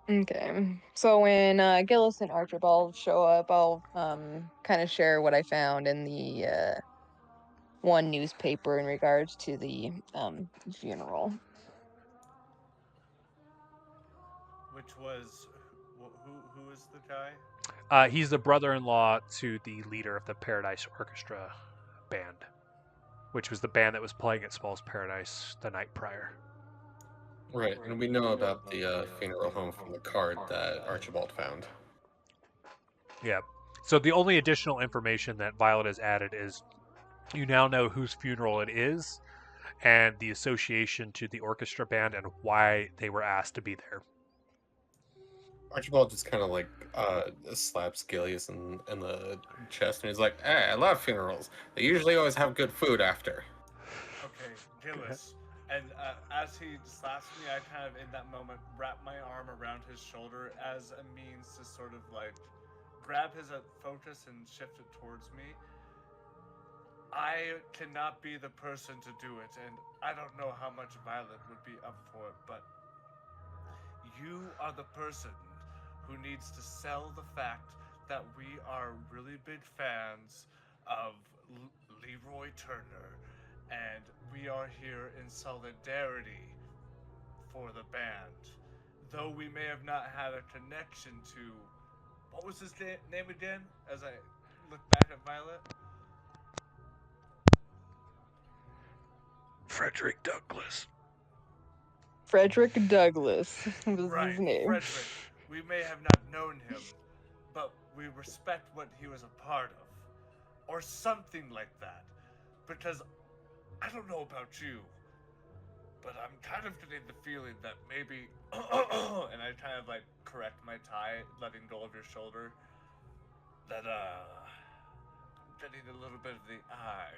Okay. So when Gillis and Archibald show up, I'll kind of share what I found in the one newspaper in regards to the funeral. Which was who is the guy? He's the brother-in-law to the leader of the Paradise Orchestra band, which was the band that was playing at Small's Paradise the night prior. Right, and we know about the funeral home from the card that Archibald found. Yeah. So the only additional information that Violet has added is you now know whose funeral it is and the association to the orchestra band and why they were asked to be there. Archibald just kind of like slaps Gilius in the chest, and he's like, "Hey, I love funerals. They usually always have good food after." Okay, Gillis. And as he slaps me, I kind of, in that moment, wrap my arm around his shoulder as a means to sort of like grab his focus and shift it towards me. I cannot be the person to do it, and I don't know how much Violet would be up for it, but you are the person who needs to sell the fact that we are really big fans of Leroy Turner, and we are here in solidarity for the band. Though we may have not had a connection to... What was his name again, as I look back at Violet? Fredrick Douglass. Fredrick Douglass was Right, his name. Fredrick. We may have not known him, but we respect what he was a part of. Or something like that. Because I don't know about you, but I'm kind of getting the feeling that maybe, and I kind of like correct my tie, letting go of your shoulder, that I'm getting a little bit of the eye.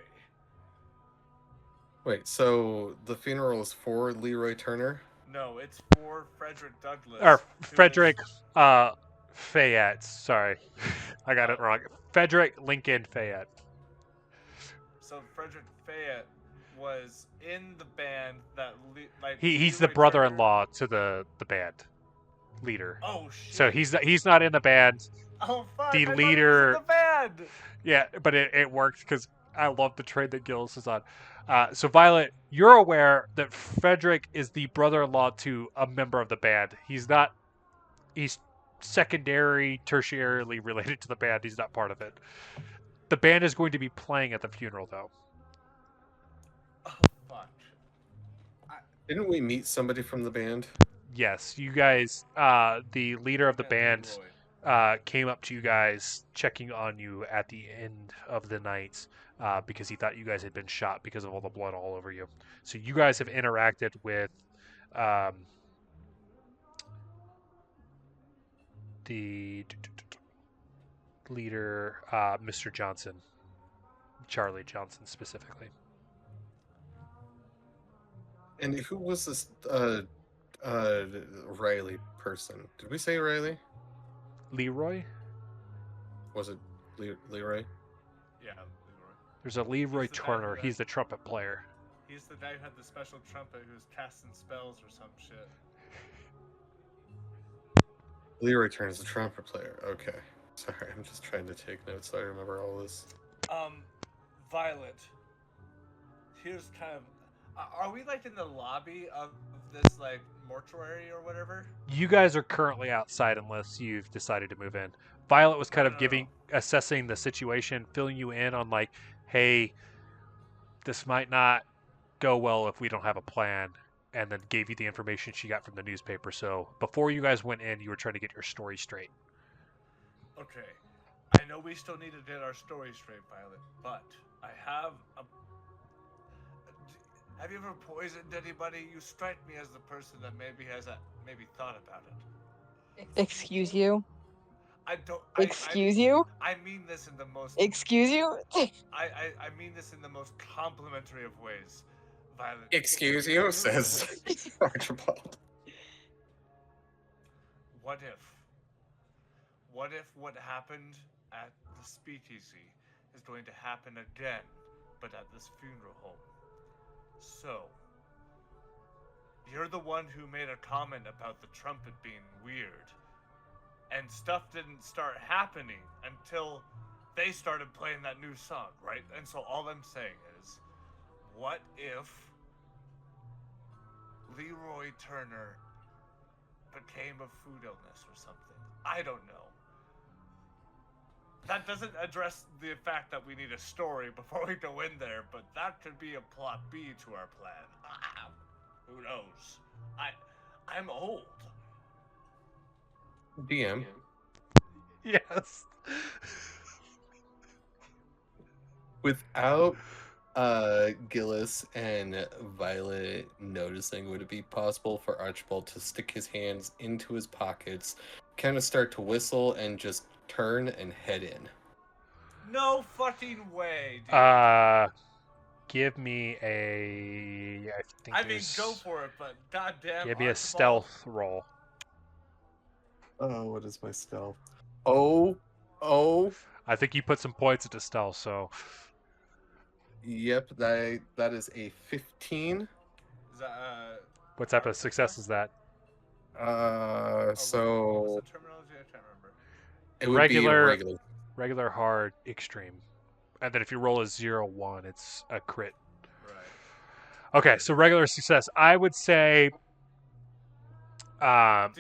Wait, so the funeral is for Leroy Turner? No, it's for Fredrick Douglass. Or who Fredrick is- Fayette. Sorry, I got it wrong. Fredrick Lincoln Fayette. So Fredrick Fayette was in the band that He's the Leroy brother-in-law to the band leader. Turner... Oh shit! So he's not in the band. Oh fuck! The I thought leader- he was in the band. Yeah, but it worked because I love the trade that Gillis is on. So Violet, you're aware that Fredrick is the brother-in-law to a member of the band. He's not. He's secondary, tertiarily related to the band. He's not part of it. The band is going to be playing at the funeral, though. Oh fuck. Didn't we meet somebody from the band? Yes, you guys, the leader of the band came up to you guys, checking on you at the end of the night because he thought you guys had been shot because of all the blood all over you. So you guys have interacted with the leader, Mr. Johnson, Charlie Johnson specifically. And who was this Riley person? Did we say Riley? Leroy? Was it Leroy? Yeah, Leroy. There's a Leroy He's the guy Turner. who He's the trumpet player. He's the guy who had the special trumpet who was casting spells or some shit. Leroy Turner's the trumpet player. Okay. Sorry, I'm just trying to take notes so I remember all this. Violet. Here's kind of... Are we, like, in the lobby of this, like, mortuary or whatever? You guys are currently outside unless you've decided to move in. Violet was kind of No. assessing the situation, filling you in on like, hey, this might not go well if we don't have a plan, and then gave you the information she got from the newspaper. So before you guys went in, you were trying to get your story straight. Okay. I know we still need to get our story straight, Violet, but I have a... Have you ever poisoned anybody? You strike me as the person that maybe has thought about it. Excuse you? I don't... Excuse you? I mean this in the most... Excuse you? I mean this in the most complimentary of ways, Violet. Excuse you, says Archibald. What if what happened at the speakeasy is going to happen again, but at this funeral home? So, you're the one who made a comment about the trumpet being weird, and stuff didn't start happening until they started playing that new song, right? And so all I'm saying is, what if Leroy Turner became a food illness or something? I don't know. That doesn't address the fact that we need a story before we go in there, but that could be a plot B to our plan. Who knows? I'm old. DM. Yes. Without Gillis and Violet noticing, would it be possible for Archibald to stick his hands into his pockets, kind of start to whistle, and just turn and head in? No fucking way, dude. Give me a... I mean, go for it, but goddamn. Give me a Archibald. stealth roll. Oh, what is my stealth? Oh. I think you put some points into stealth, so... Yep, that is a 15. Is that, What type of success is that? what was So the terminology? I can't remember. it would Regular- be regular. Regular, hard, extreme. And then if you roll a 0-1, it's a crit. Right. Okay, so regular success. I would say... Dude, I'm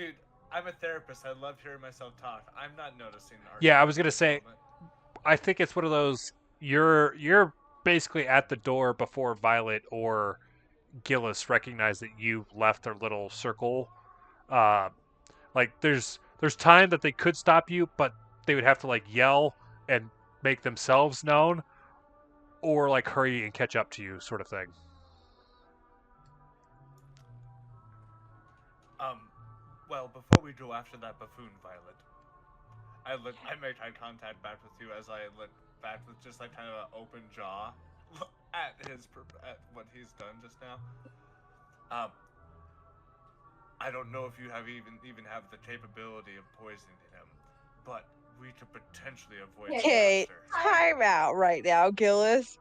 a therapist. I love hearing myself talk. I'm not noticing art. Yeah, I was gonna say- at the moment. I think it's one of those... You're basically at the door before Violet or Gillis recognize that you left their little circle. Like, there's time that they could stop you, but they would have to, like, yell and make themselves known, or, like, hurry and catch up to you, sort of thing. Well, before we go after that buffoon, Violet, I make eye contact back with you as I look back with just like kind of an open jaw at at what he's done just now. I don't know if you have even have the capability of poisoning him, but we could potentially avoid Okay, disaster. time out right now, Gillis.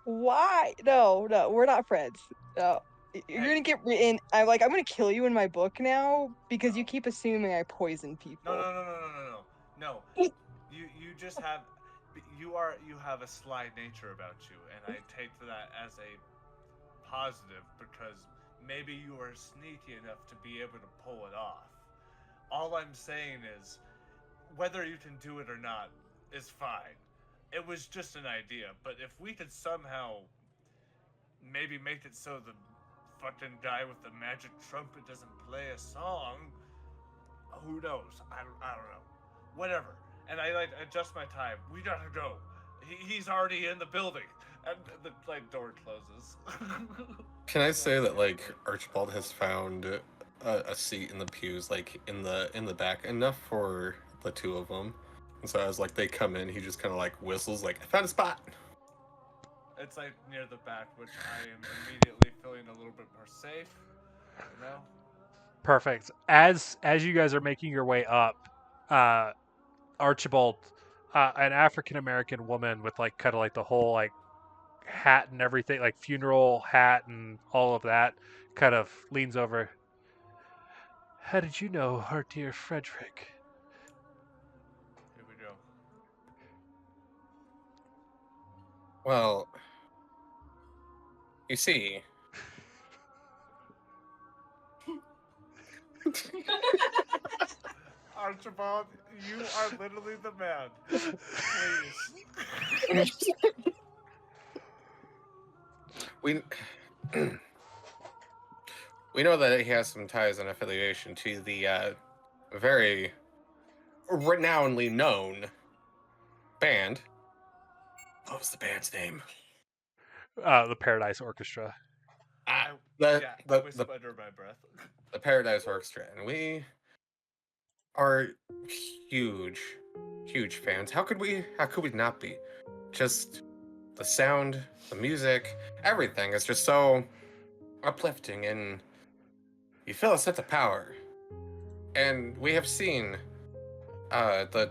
Why? No, we're not friends. No. You're Hey. gonna get written. I'm gonna kill you in my book now because you keep assuming I poison people. No. You just have you have a sly nature about you, and I take that as a positive because maybe you are sneaky enough to be able to pull it off. All I'm saying is, whether you can do it or not, is fine. It was just an idea, but if we could somehow maybe make it so the fucking guy with the magic trumpet doesn't play a song, who knows? I don't know. Whatever. And I like adjust my time. We gotta go. He's already in the building, and the door closes. Can I say that like Archibald has found a seat in the pews, like in the back, enough for the two of them. And so as like they come in, he just kind of like whistles, like I found a spot. It's like near the back, which I am immediately feeling a little bit more safe. You know. Perfect. As you guys are making your way up, Archibald, an African American woman with like kind of like the whole like hat and everything, like funeral hat and all of that, kind of leans over. How did you know our dear Fredrick? Here we go. Well, you see, Archibald, you are literally the man. Please. we know that he has some ties and affiliation to the very renownedly known band. What was the band's name? The Paradise Orchestra. I The whispered under my breath. the Paradise Orchestra, and we are huge fans. How could we not be? Just the sound, the music, everything is just so uplifting, and you feel a sense of power. And we have seen the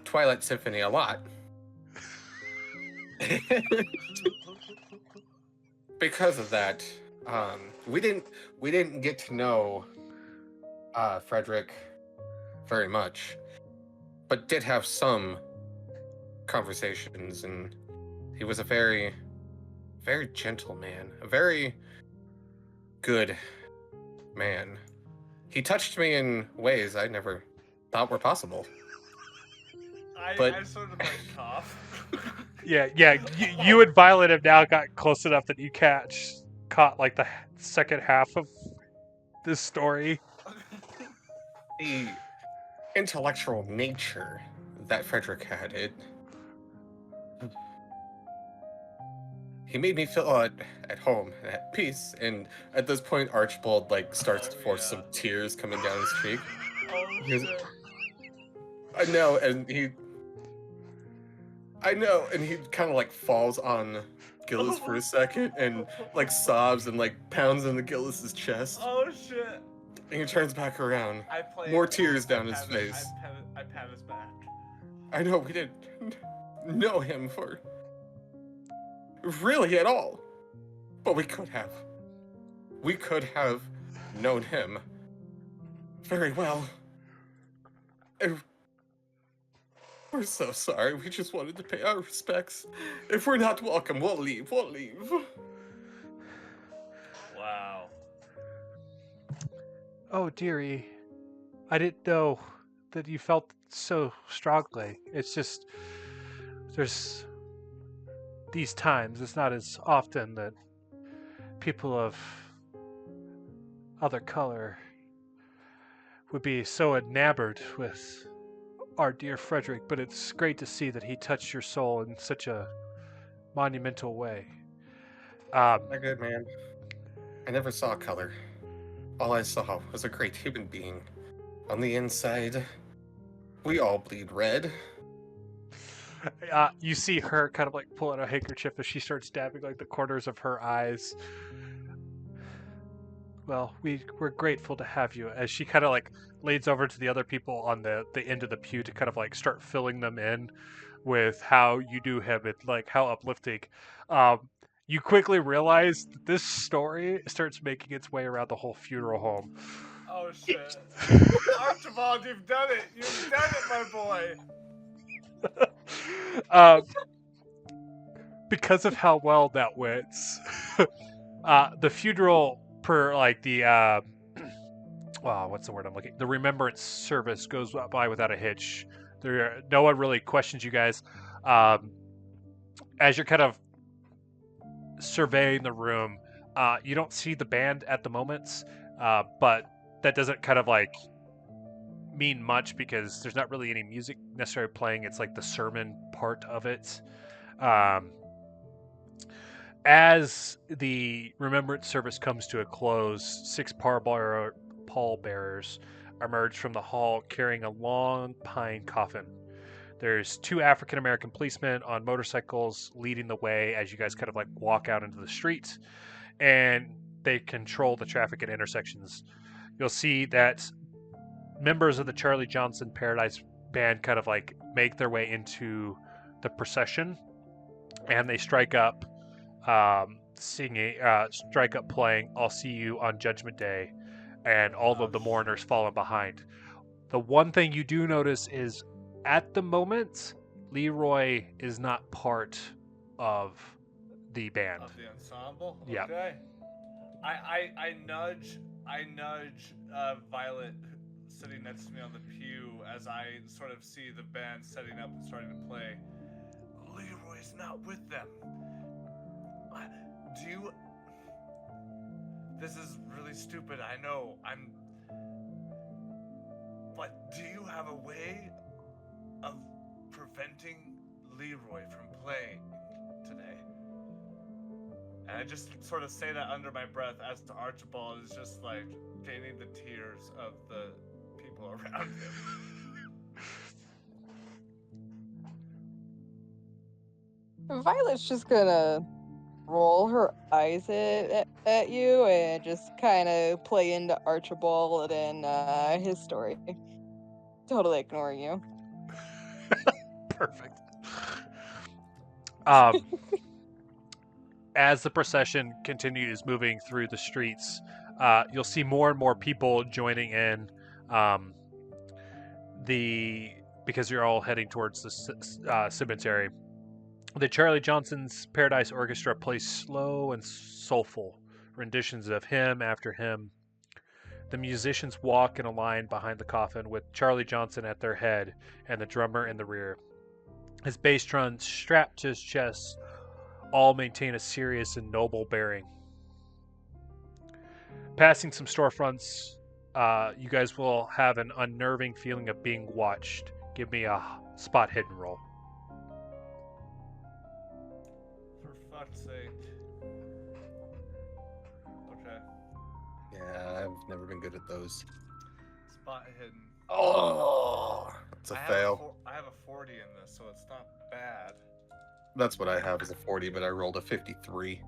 Twilight Symphony a lot. Because of that, we didn't get to know Fredrick very much, but did have some conversations, and he was a very gentle man, a very good man. He touched me in ways I never thought were possible. I sort of like cough. Yeah. You and Violet have now got close enough that you caught like the second half of this story. The intellectual nature that Fredrick had, he made me feel at home and at peace. And at this point, Archibald like starts to force some tears coming down his cheek. Oh shit. I know, and he kind of like falls on Gilus for a second and like sobs and like pounds into Gilus's chest. Oh shit. And he turns back around. More tears down his face. I pat his back. I know we didn't know him for really at all, but we could have. We could have known him very well. And we're so sorry. We just wanted to pay our respects. If we're not welcome, we'll leave. Wow. Oh, dearie. I didn't know that you felt so strongly. It's just, there's these times, it's not as often that people of other color would be so enamored with our dear Fredrick, but it's great to see that he touched your soul in such a monumental way. A good man. I never saw color. All I saw was a great human being. On the inside, we all bleed red. You see her kind of like pull out a handkerchief as she starts dabbing like the corners of her eyes. Well, we're grateful to have you. As she kind of like leans over to the other people on the end of the pew to kind of like start filling them in with how you do him and like how uplifting. You quickly realize that this story starts making its way around the whole funeral home. Oh shit. Archibald, you've done it! You've done it, my boy! Because of how well that went, the funeral per like the what's the word I'm looking? The remembrance service goes by without a hitch. No one really questions you guys. As you're kind of surveying the room, you don't see the band at the moment, but that doesn't kind of like mean much because there's not really any music necessarily playing. It's like the sermon part of it. As the remembrance service comes to a close, 6 pallbearers emerge from the hall carrying a long pine coffin. There's 2 African American policemen on motorcycles leading the way as you guys kind of like walk out into the street, and they control the traffic at intersections. You'll see that members of the Charlie Johnson Paradise Band kind of like make their way into the procession, and they strike up playing "I'll See You on Judgment Day," and all of the mourners falling behind. The one thing you do notice is at the moment, Leroy is not part of the band. Of the ensemble? Yeah. Okay. I nudge Violet sitting next to me on the pew as I sort of see the band setting up and starting to play. Leroy's not with them. This is really stupid, I know. But do you have a way of preventing Leroy from playing today? And I just sort of say that under my breath as to Archibald is just like gaining the tears of the people around him. Violet's just gonna roll her eyes at you and just kind of play into Archibald and his story. Totally ignoring you. Perfect. As the procession continues moving through the streets, you'll see more and more people joining in. Because you're all heading towards the cemetery. The Charlie Johnson's Paradise Orchestra plays slow and soulful renditions of Hymn After Hymn. The musicians walk in a line behind the coffin with Charlie Johnson at their head and the drummer in the rear. His bass drum strapped to his chest all maintain a serious and noble bearing. Passing some storefronts, you guys will have an unnerving feeling of being watched. Give me a spot hidden roll. For fuck's sake. Okay. Yeah, I've never been good at those. Spot hidden. Oh, it's a fail. I have a 40 in this, so it's not bad. That's what I have is a 40, but I rolled a 53.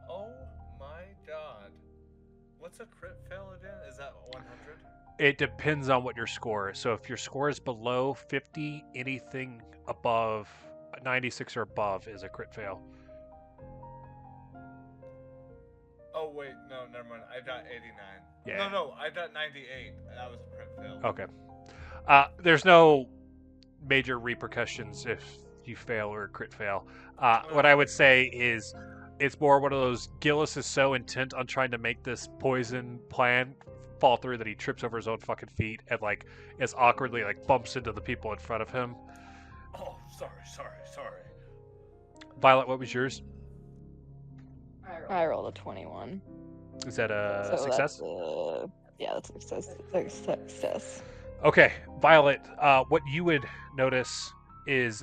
Oh my god. What's a crit fail again? Is that 100? It depends on what your score is. So if your score is below 50, anything above 96 or above is a crit fail. Oh wait, no, never mind. I got 89. Yeah. No, I got 98. That was a crit fail. Okay. There's no major repercussions if you fail or crit fail. What I would say is it's more one of those, Gilus is so intent on trying to make this poison plan fall through that he trips over his own fucking feet and like as awkwardly like bumps into the people in front of him. Oh, sorry. Violet, what was yours? I rolled a 21. Is that a So success? That's a success. Okay, Violet, what you would notice is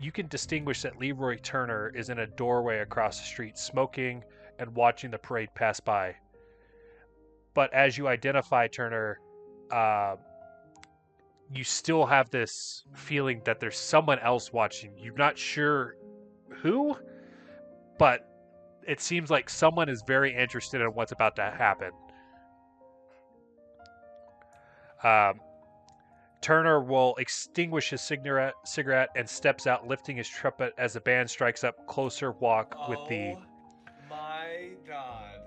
you can distinguish that Leroy Turner is in a doorway across the street smoking and watching the parade pass by. But as you identify Turner, you still have this feeling that there's someone else watching. You're not sure who, but it seems like someone is very interested in what's about to happen. Turner will extinguish his cigarette and steps out, lifting his trumpet as the band strikes up "Closer Walk" with the... Oh my god.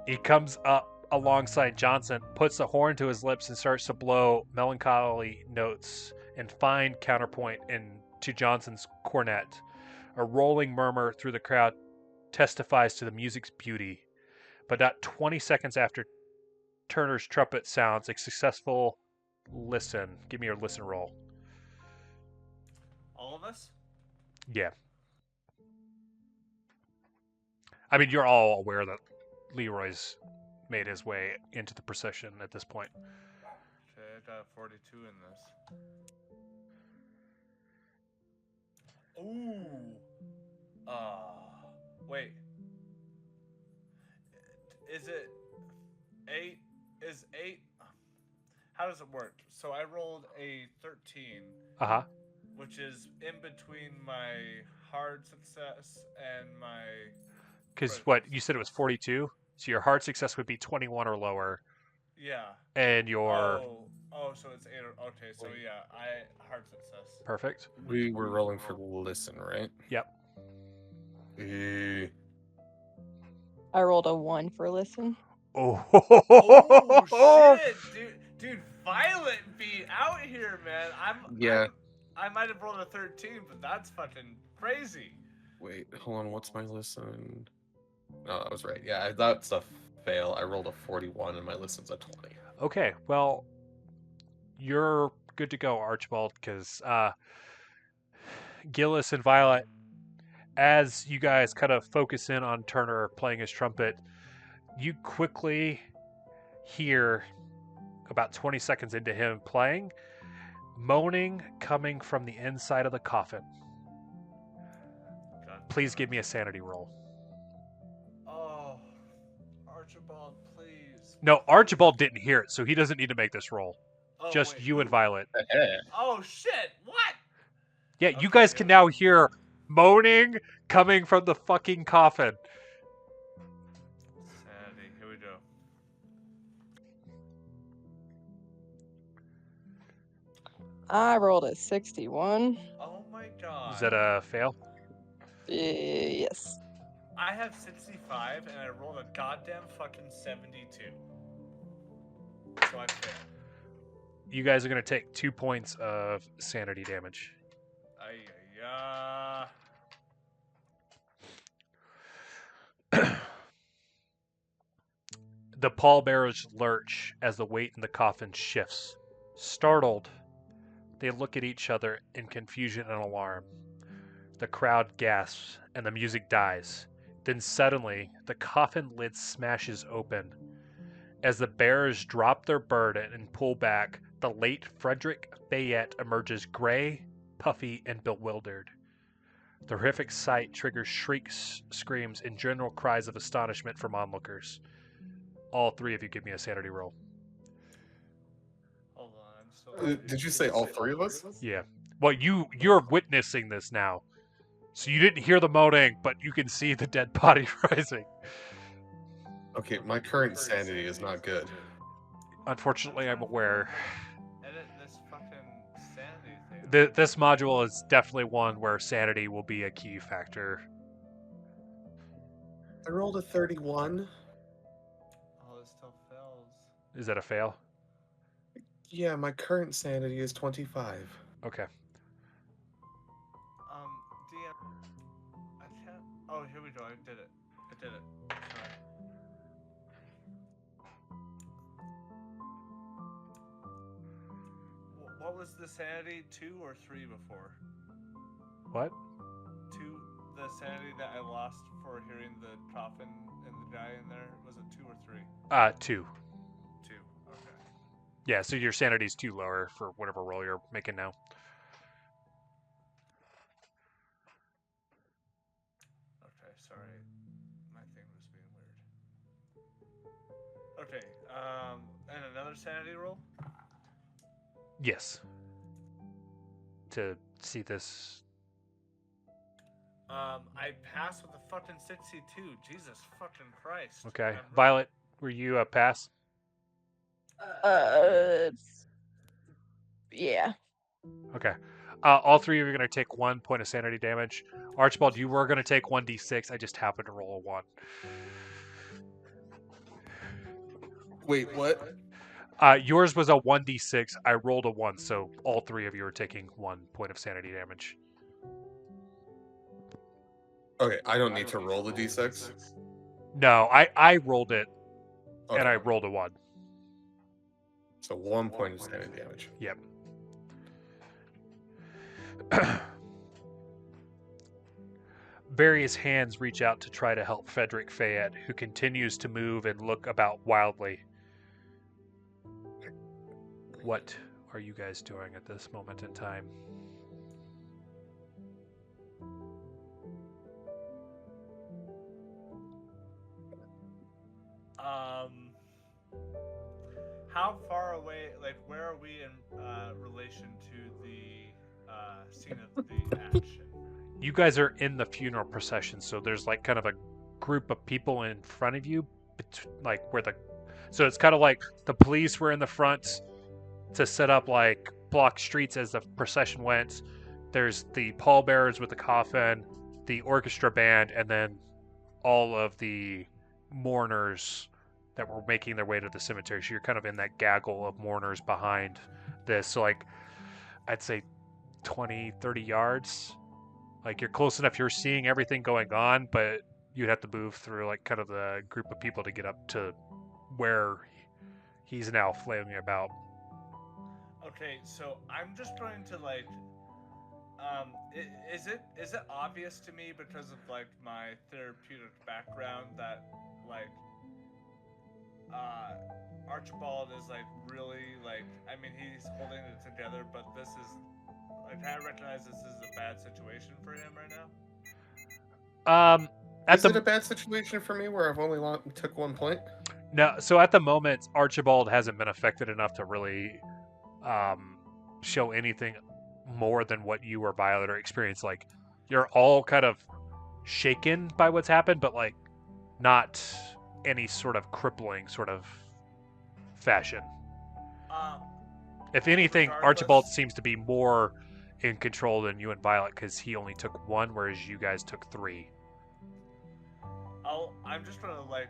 He comes up alongside Johnson, puts the horn to his lips, and starts to blow melancholy notes and fine counterpoint into Johnson's cornet. A rolling murmur through the crowd testifies to the music's beauty. But not 20 seconds after Turner's trumpet sounds a successful listen. Give me your listen roll. All of us? Yeah. I mean, you're all aware that Leroy's made his way into the procession at this point. Okay, I got 42 in this. Ooh. Wait. Is it 8? Is 8? How does it work? So I rolled a 13, Uh-huh. which is in between my hard success and my... Because what, you said it was 42? So your hard success would be 21 or lower. Yeah. And your... So it's 8 or... Okay, so yeah, hard success. Perfect. We were rolling for listen, right? Yep. I rolled a 1 for listen. Oh shit, dude, Violet be out here, man. I might have rolled a 13, but that's fucking crazy. Wait, hold on. What's my listen? No, I was right. Yeah, that's a fail. I rolled a 41, and my listen's a 20. Okay, well, you're good to go, Archibald, because Gillis and Violet, as you guys kind of focus in on Turner playing his trumpet, you quickly hear, about 20 seconds into him playing, moaning coming from the inside of the coffin. Please give me a sanity roll. Oh, Archibald, please. No, Archibald didn't hear it, so he doesn't need to make this roll. Oh, Just wait, you and who? Violet. Oh shit! What? Yeah, Okay, you guys can now hear moaning coming from the fucking coffin. Sanity. Here we go. I rolled a 61. Oh my god. Is that a fail? Yes. I have 65 and I rolled a goddamn fucking 72. So I failed. You guys are going to take 2 points of sanity damage. The pallbearers lurch as the weight in the coffin shifts. Startled, they look at each other in confusion and alarm. The crowd gasps and the music dies. Then suddenly, the coffin lid smashes open. As the bearers drop their burden and pull back, the late Fredrick Fayette emerges gray, puffy, and bewildered. The horrific sight triggers shrieks, screams, and general cries of astonishment from onlookers. All three of you give me a sanity roll. Hold on, I'm still... Did you say all three of us? Yeah. Well, you're witnessing this now. So you didn't hear the moaning, but you can see the dead body rising. Okay, my current sanity is not good. Unfortunately, I'm aware. Edit this fucking sanity thing. This module is definitely one where sanity will be a key factor. I rolled a 31. Oh, it still fails. Is that a fail? Yeah, my current sanity is 25. Okay. DM, I can't... Oh, here we go, I did it. Sorry. What was the sanity, 2 or 3 before? What? 2, the sanity that I lost for hearing the coffin and the guy in there, was it 2 or 3? 2. 2, okay. Yeah, so your sanity's 2 lower for whatever roll you're making now. Okay, sorry. My thing was being weird. Okay, and another sanity roll? Yes. To see this. I passed with a fucking 62. Jesus fucking Christ. Okay. I'm Violet, were you a pass? Yeah. Okay. All three of you are going to take 1 point of sanity damage. Archibald, you were going to take 1d6. I just happened to roll a 1. Wait, what? Yours was a 1d6. I rolled a 1, so all three of you are taking 1 point of sanity damage. Okay, I don't need to roll the d6. No, I rolled it, Okay. and I rolled a 1. So 1 point of standing damage. Yep. Various hands reach out to try to help Fredrick Fayette, who continues to move and look about wildly. What are you guys doing at this moment in time? How far away, like, where are we in relation to the scene of the action? You guys are in the funeral procession, so there's like kind of a group of people in front of you, like where so it's kind of like the police were in the front to set up like block streets as the procession went. There's the pallbearers with the coffin, the orchestra band, and then all of the mourners that were making their way to the cemetery. So you're kind of in that gaggle of mourners behind this. So like, I'd say 20, 30 yards. Like you're close enough, you're seeing everything going on, but you'd have to move through like kind of the group of people to get up to where he's now flailing about. Okay, so I'm just trying to like, is it obvious to me because of like my therapeutic background that like Archibald is like really like, I mean he's holding it together, but this is like, I recognize this is a bad situation for him right now. Is it a bad situation for me where I've only took 1 point? No, so at the moment, Archibald hasn't been affected enough to really show anything more than what you or Violet are experiencing. Like, you're all kind of shaken by what's happened, but like not any sort of crippling sort of fashion. If anything, Archibald seems to be more in control than you and Violet because he only took 1, whereas you guys took 3. I'm just gonna like,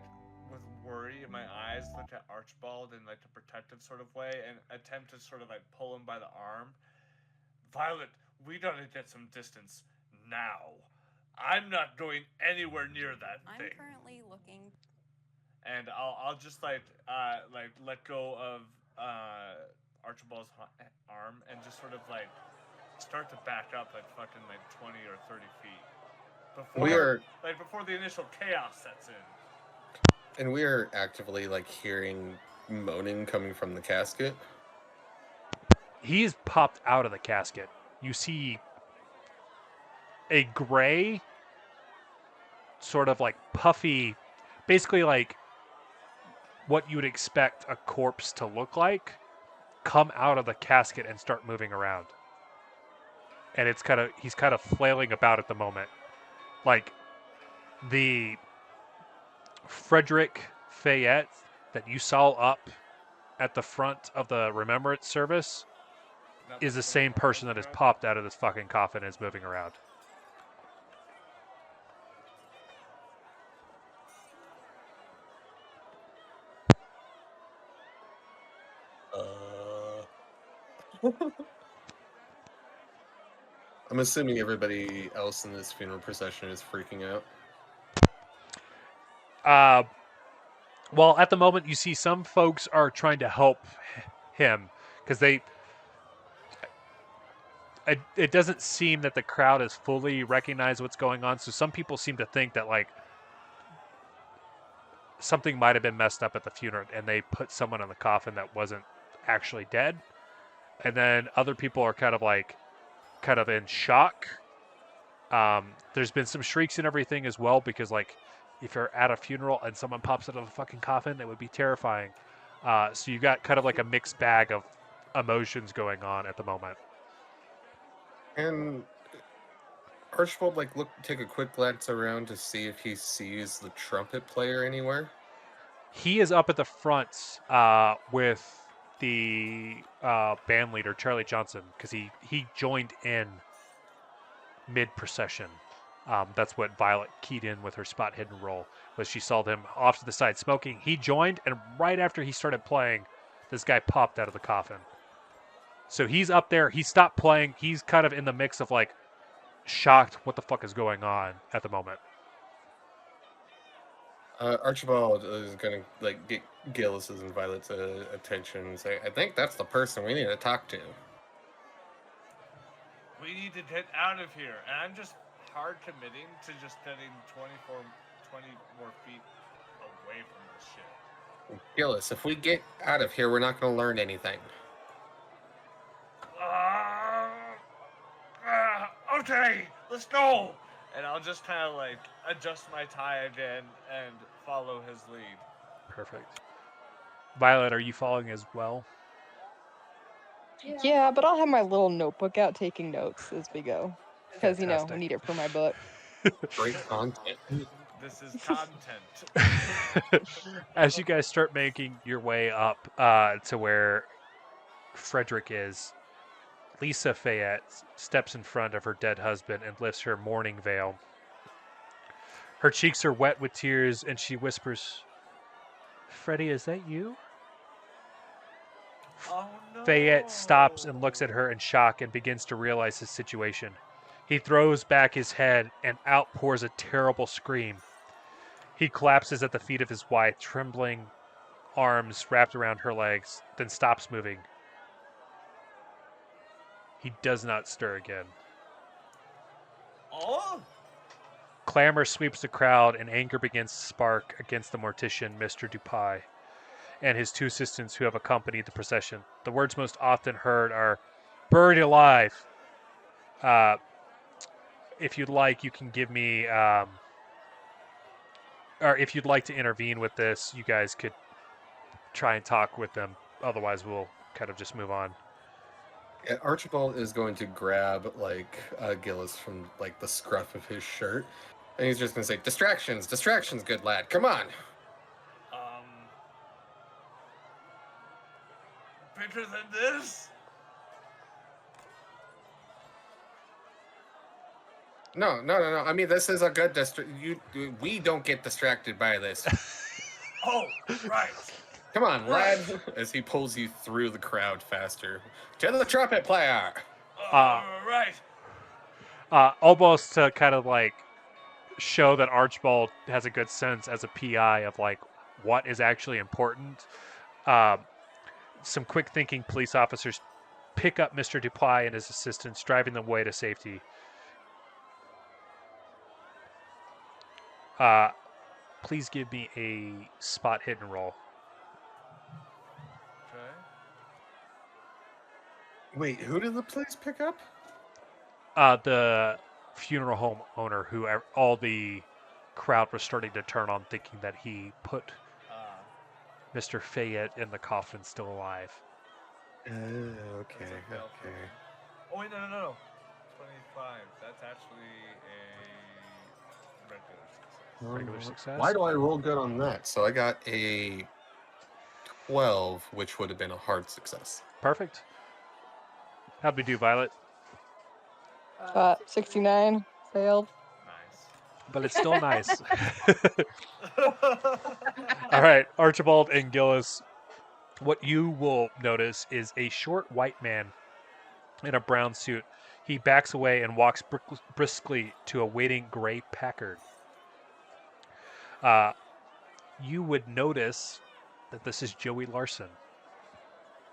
with worry in my eyes, look at Archibald in like a protective sort of way and attempt to sort of like pull him by the arm. Violet, we gotta get some distance now. I'm not going anywhere near that thing. I'm currently looking. And I'll just like let go of Archibald's arm and just sort of like start to back up like fucking like 20 or 30 feet before the initial chaos sets in. And we are actively like hearing moaning coming from the casket. He's popped out of the casket. You see a gray, sort of like puffy, basically like what you would expect a corpse to look like, come out of the casket and start moving around. And he's kind of flailing about at the moment. Like the Fredrick Fayette that you saw up at the front of the remembrance service is the same person that has popped out of this fucking coffin and is moving around. I'm assuming everybody else in this funeral procession is freaking out. Well, at the moment, you see some folks are trying to help him because it doesn't seem that the crowd has fully recognized what's going on. So some people seem to think that like something might have been messed up at the funeral and they put someone in the coffin that wasn't actually dead. And then other people are kind of in shock. There's been some shrieks and everything as well because like if you're at a funeral and someone pops out of a fucking coffin, that would be terrifying. So you got kind of like a mixed bag of emotions going on at the moment. And Archibald take a quick glance around to see if he sees the trumpet player anywhere. He is up at the front with the band leader Charlie Johnson because he joined in mid-procession. That's what Violet keyed in with her spot hidden roll, was she saw them off to the side smoking. He joined, and right after he started playing, this guy popped out of the coffin. So he's up there. He stopped playing. He's kind of in the mix of like shocked what the fuck is going on at the moment. Archibald is gonna like get Gillis's and Violet's attention and say, "I think that's the person we need to talk to." We need to get out of here. And I'm just hard committing to just getting 20 more feet away from this shit. Gillis, if we get out of here, we're not gonna learn anything. Okay, let's go. And I'll just kind of like adjust my tie again and follow his lead. Perfect. Violet, are you following as well? Yeah, but I'll have my little notebook out taking notes as we go. Because, we Fantastic. need it for my book. Great content. This is content. As you guys start making your way up to where Fredrick is, Lisa Fayette steps in front of her dead husband and lifts her mourning veil. Her cheeks are wet with tears, and she whispers, "Freddie, is that you?" Oh no. Fayette stops and looks at her in shock and begins to realize his situation. He throws back his head and outpours a terrible scream. He collapses at the feet of his wife, trembling arms wrapped around her legs, then stops moving. He does not stir again. Oh? Clamor sweeps the crowd, and anger begins to spark against the mortician, Mr. Dupuy, and his two assistants who have accompanied the procession. The words most often heard are, "Buried alive." If you'd like, you can give me, or if you'd like to intervene with this, you guys could try and talk with them. Otherwise, we'll kind of just move on. Yeah, Archibald is going to grab like Gillis from like the scruff of his shirt, and he's just gonna say, "Distractions, distractions, good lad. Come on." Better than this? No. I mean, this is a good we don't get distracted by this. Oh, right. Come on, lad. As he pulls you through the crowd faster. To the trumpet player. Right. Almost to kind of like show that Archibald has a good sense as a PI of like what is actually important. Some quick thinking police officers pick up Mr. Dupuy and his assistants, driving them away to safety. Please give me a spot hidden roll. Okay. Wait, who did the police pick up? The funeral home owner who all the crowd was starting to turn on, thinking that he put Mr. Fayette in the coffin still alive. Okay. Oh, wait, no. 25. That's actually a regular success. Regular success. Why do I roll good on that? So I got a 12, which would have been a hard success. Perfect. How'd we do, Violet? 69 failed. Nice. But it's still nice. All right, Archibald and Gillis, what you will notice is a short white man in a brown suit. He backs away and walks briskly to a waiting gray Packard. You would notice that this is Joey Larson,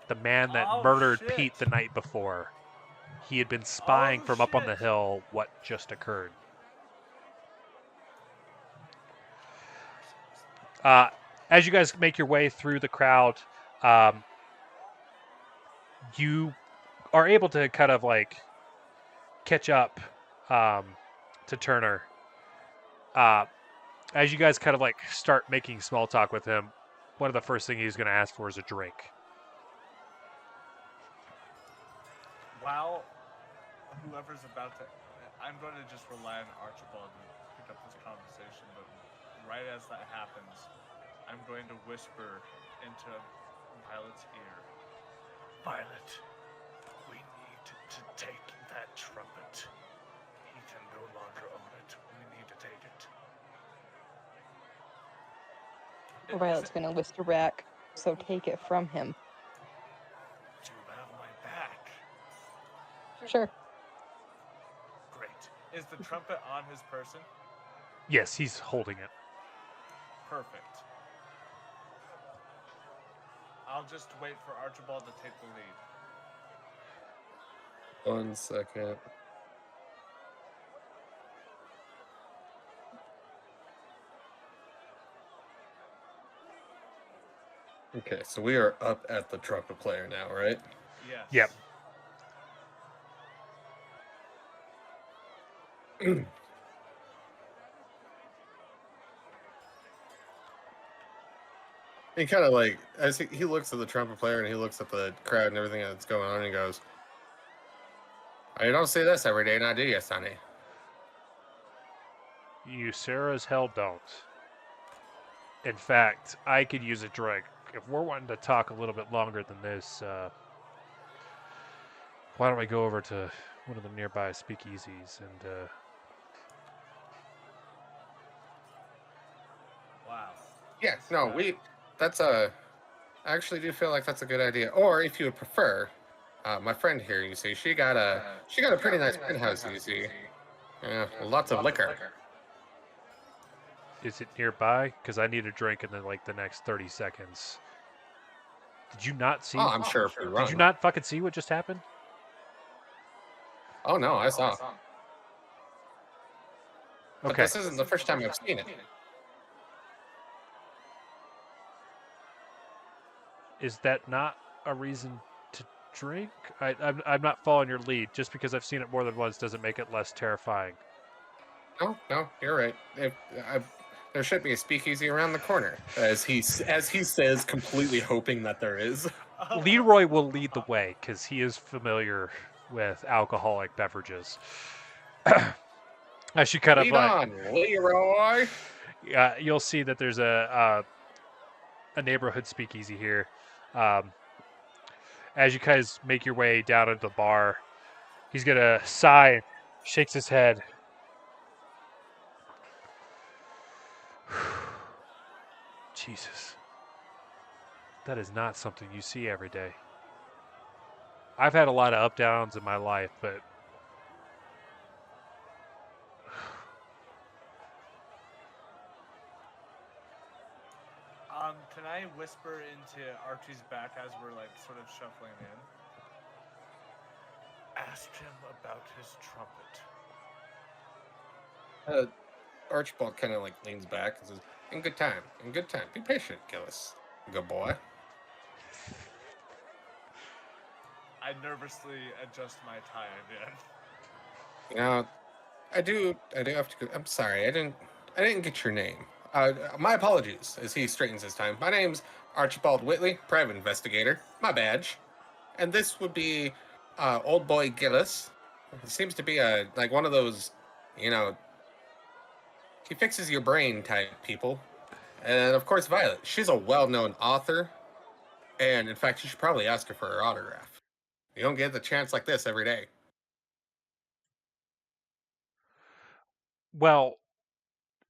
the man that murdered shit. Pete the night before. He had been spying from up on the shit. hill what just occurred. As you guys make your way through the crowd, you are able to kind of like catch up to Turner. As you guys kind of like start making small talk with him, one of the first things he's going to ask for is a drink. While whoever's about to... I'm going to just rely on Archibald to pick up this conversation, but right as that happens, I'm going to whisper into Violet's ear. Violet, we need to take that trumpet. He can no longer own it. We need to take it. Violet's gonna whisper back, so take it from him. Do you have my back? Sure. Great. Is the trumpet on his person? Yes, he's holding it. Perfect. I'll just wait for Archibald to take the lead. 1 second. Okay, so we are up at the trumpet player now, right? Yes. Yep. He kind of like, as he looks at the trumpet player and he looks at the crowd and everything that's going on, and he goes, "Oh, you don't see this every day, now do you, Sonny?" You sure as hell don't. In fact, I could use a drink. If we're wanting to talk a little bit longer than this, why don't we go over to one of the nearby speakeasies and Wow. Yeah, no, that's I actually do feel like that's a good idea. Or if you would prefer, my friend here, you see, she got a pretty nice penthouse, you see. Yeah, lots of liquor. is it nearby? Because I need a drink in the next 30 seconds. Did you not see? Oh, I'm sure if we run. Did you not fucking see what just happened? Oh no, I saw. But Okay. this isn't the first time I've seen it. Is that not a reason to drink? I'm not following your lead. Just because I've seen it more than once doesn't make it less terrifying. No, you're right. There should be a speakeasy around the corner, as he says, completely hoping that there is. Leroy will lead the way because he is familiar with alcoholic beverages. I should kind of Lead on, Leroy. Yeah, you'll see that there's a neighborhood speakeasy here. As you guys make your way down into the bar, he's gonna sigh, shakes his head. Jesus, that is not something you see every day. I've had a lot of up downs in my life, but Can I whisper into Archie's back as we're like sort of shuffling in? Ask him about his trumpet. Archibald kind of like leans back and says, in good time. Be patient, Gillis. Good boy." I nervously adjust my tie again. You know, I do have to go. I'm sorry, I didn't get your name. My apologies, as he straightens his tie. My name's Archibald Whitley, private investigator. My badge. And this would be old boy Gillis. He seems to be like one of those, you know, he fixes your brain type people. And of course, Violet. She's a well-known author. And in fact, you should probably ask her for her autograph. You don't get the chance like this every day. well,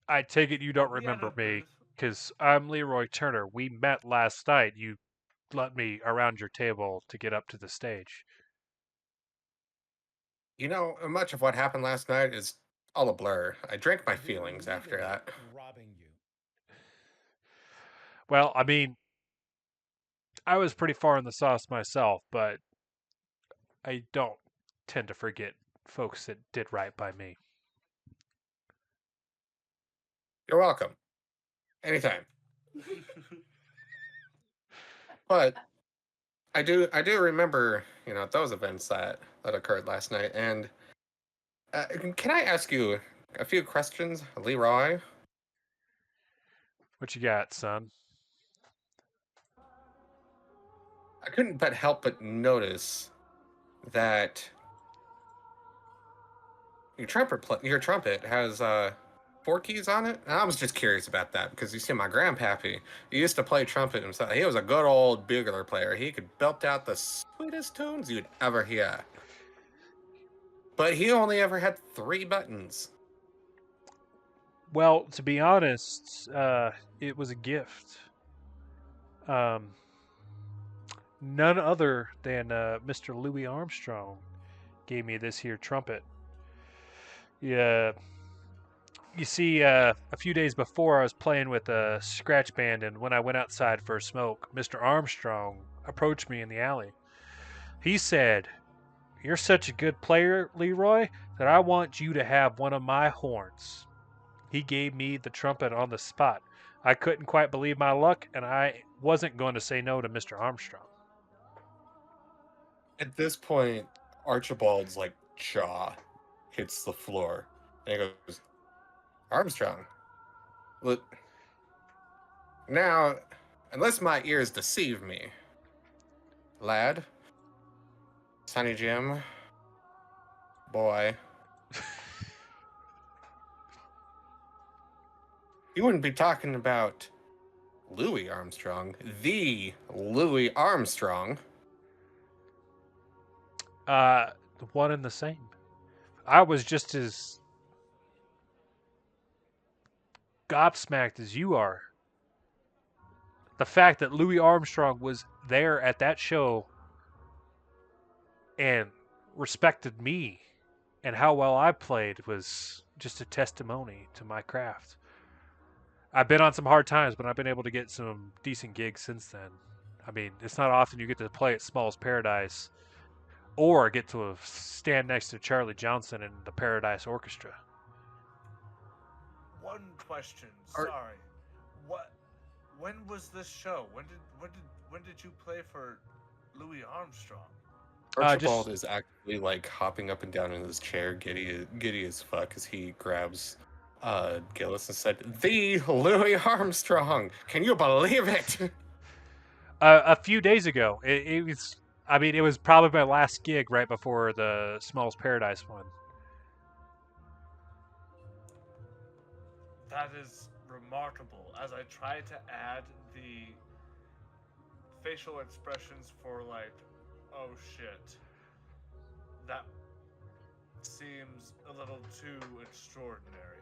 I take it you don't Are we at remember a me, booth? because I'm Leroy Turner. We met last night. You let me around your table to get up to the stage. You know, much of what happened last night is all a blur. I drank my feelings after that. Robbing you. Well, I mean, I was pretty far in the sauce myself, but I don't tend to forget folks that did right by me. You're welcome. Anytime. But I do remember, you know, those events that occurred last night. And can I ask you a few questions, Leroy? What you got, son? I couldn't but help but notice that your trumpet has 4 keys on it. And I was just curious about that because you see, my grandpappy, he used to play trumpet himself. He was a good old bugler player. He could belt out the sweetest tunes you'd ever hear. But he only ever had 3 buttons. Well, to be honest, it was a gift. None other than Mr. Louis Armstrong gave me this here trumpet. Yeah, You see, a few days before, I was playing with a scratch band, and when I went outside for a smoke, Mr. Armstrong approached me in the alley. He said, "You're such a good player, Leroy, that I want you to have one of my horns." He gave me the trumpet on the spot. I couldn't quite believe my luck, and I wasn't going to say no to Mr. Armstrong. At this point, Archibald's like jaw hits the floor, and he goes, "Armstrong, look now, unless my ears deceive me, lad, Sonny Jim, boy, you wouldn't be talking about Louis Armstrong, the Louis Armstrong." The one and the same. I was just as gobsmacked as you are. The fact that Louis Armstrong was there at that show and respected me and how well I played was just a testimony to my craft. I've been on some hard times, but I've been able to get some decent gigs since then. I mean, it's not often you get to play at Small's Paradise or get to stand next to Charlie Johnson in the Paradise Orchestra. One question. Are- Sorry. What? When was this show? When did you play for Louis Armstrong? Archibald is actually like hopping up and down in his chair, giddy as fuck, as he grabs Gillis and said, "The Louis Armstrong! Can you believe it?" A few days ago, it was. I mean, it was probably my last gig right before the Small's Paradise one. That is remarkable. As I try to add the facial expressions for like, oh shit, that seems a little too extraordinary.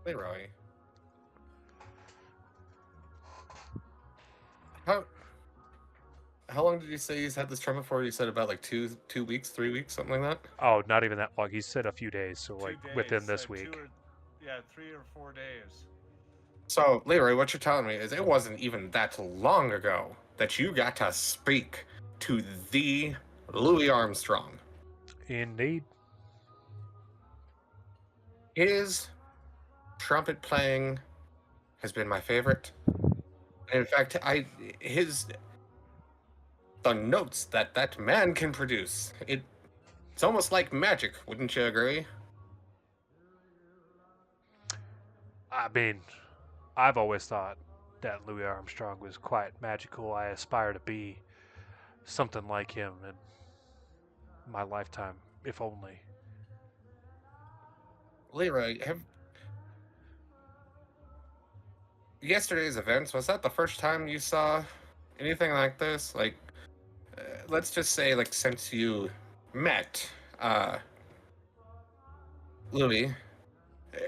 Leroy, how long did you say he's had this trumpet for? You said about like 2 weeks, 3 weeks, something like that. Oh, not even that long. He said a few days, so like 2 days, within this week. 3 or 4 days. So, Leroy, what you're telling me is it wasn't even that long ago that you got to speak to the Louis Armstrong. Indeed. His trumpet playing has been my favorite. In fact, the notes that man can produce, it's almost like magic, wouldn't you agree? I mean, I've always thought that Louis Armstrong was quite magical. I aspire to be something like him in my lifetime, if only. Leroy, have yesterday's events, was that the first time you saw anything like this? Like, let's just say, like, since you met Louis,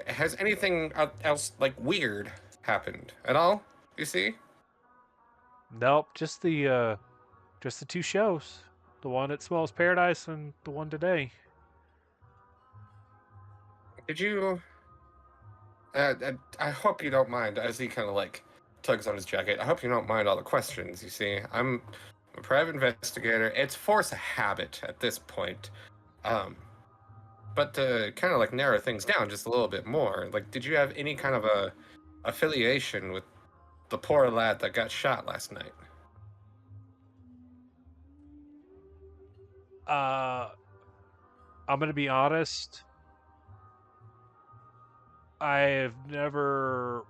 has anything else, like, weird happened at all? You see? Nope, just the two shows. The one at Small's Paradise and the one today. Did you... I hope you don't mind, as he kind of, like, tugs on his jacket. I hope you don't mind all the questions, you see. I'm a private investigator. It's force of habit at this point. But to kind of, like, narrow things down just a little bit more, like, did you have any kind of a affiliation with the poor lad that got shot last night? I'm gonna be honest. I have never,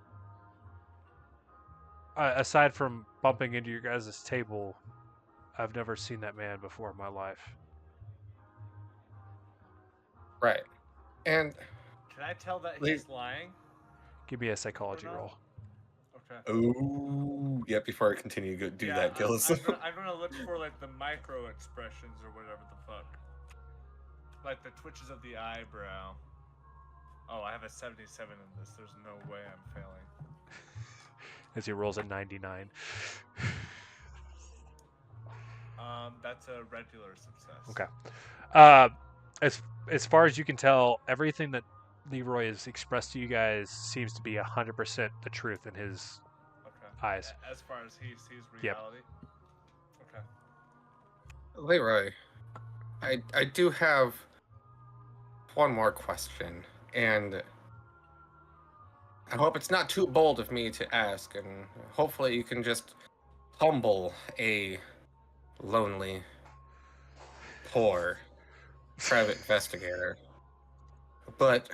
aside from bumping into your guys' table, I've never seen that man before in my life. Right. And... Can I tell that he's lying? Give me a psychology roll. Okay. ooh, yeah, before I continue, do that, Gillis. I'm gonna look for like the micro expressions or whatever the fuck. Like the twitches of the eyebrow. Oh, I have a 77 in this. There's no way I'm failing. As he rolls a 99. That's a regular success. Okay. As far as you can tell, everything that Leroy has expressed to you guys seems to be 100% the truth in his Okay. eyes. As far as he sees Yep. reality. Okay. Leroy, I do have one more question, and I hope it's not too bold of me to ask, and hopefully you can just humble a lonely, poor private investigator. But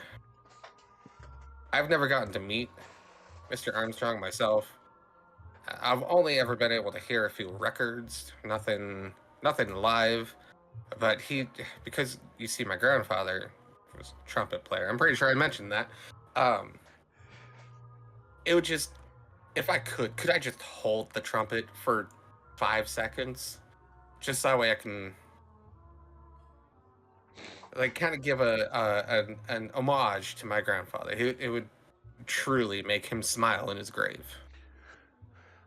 I've never gotten to meet Mr. Armstrong myself. I've only ever been able to hear a few records, nothing live. But because you see, my grandfather was a trumpet player. I'm pretty sure I mentioned that. It would just, if I could I just hold the trumpet for 5 seconds, just that way I can like kind of give an homage to my grandfather. It would truly make him smile in his grave.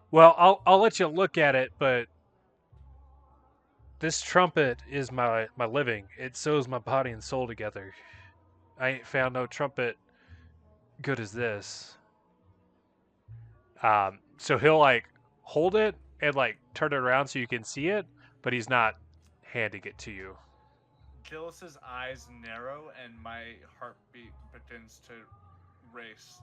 Well, I'll let you look at it, but this trumpet is my living. It sews my body and soul together. I ain't found no trumpet good as this. So he'll like hold it and like turn it around so you can see it, but he's not handing it to you. Gilus's eyes narrow and my heartbeat begins to race,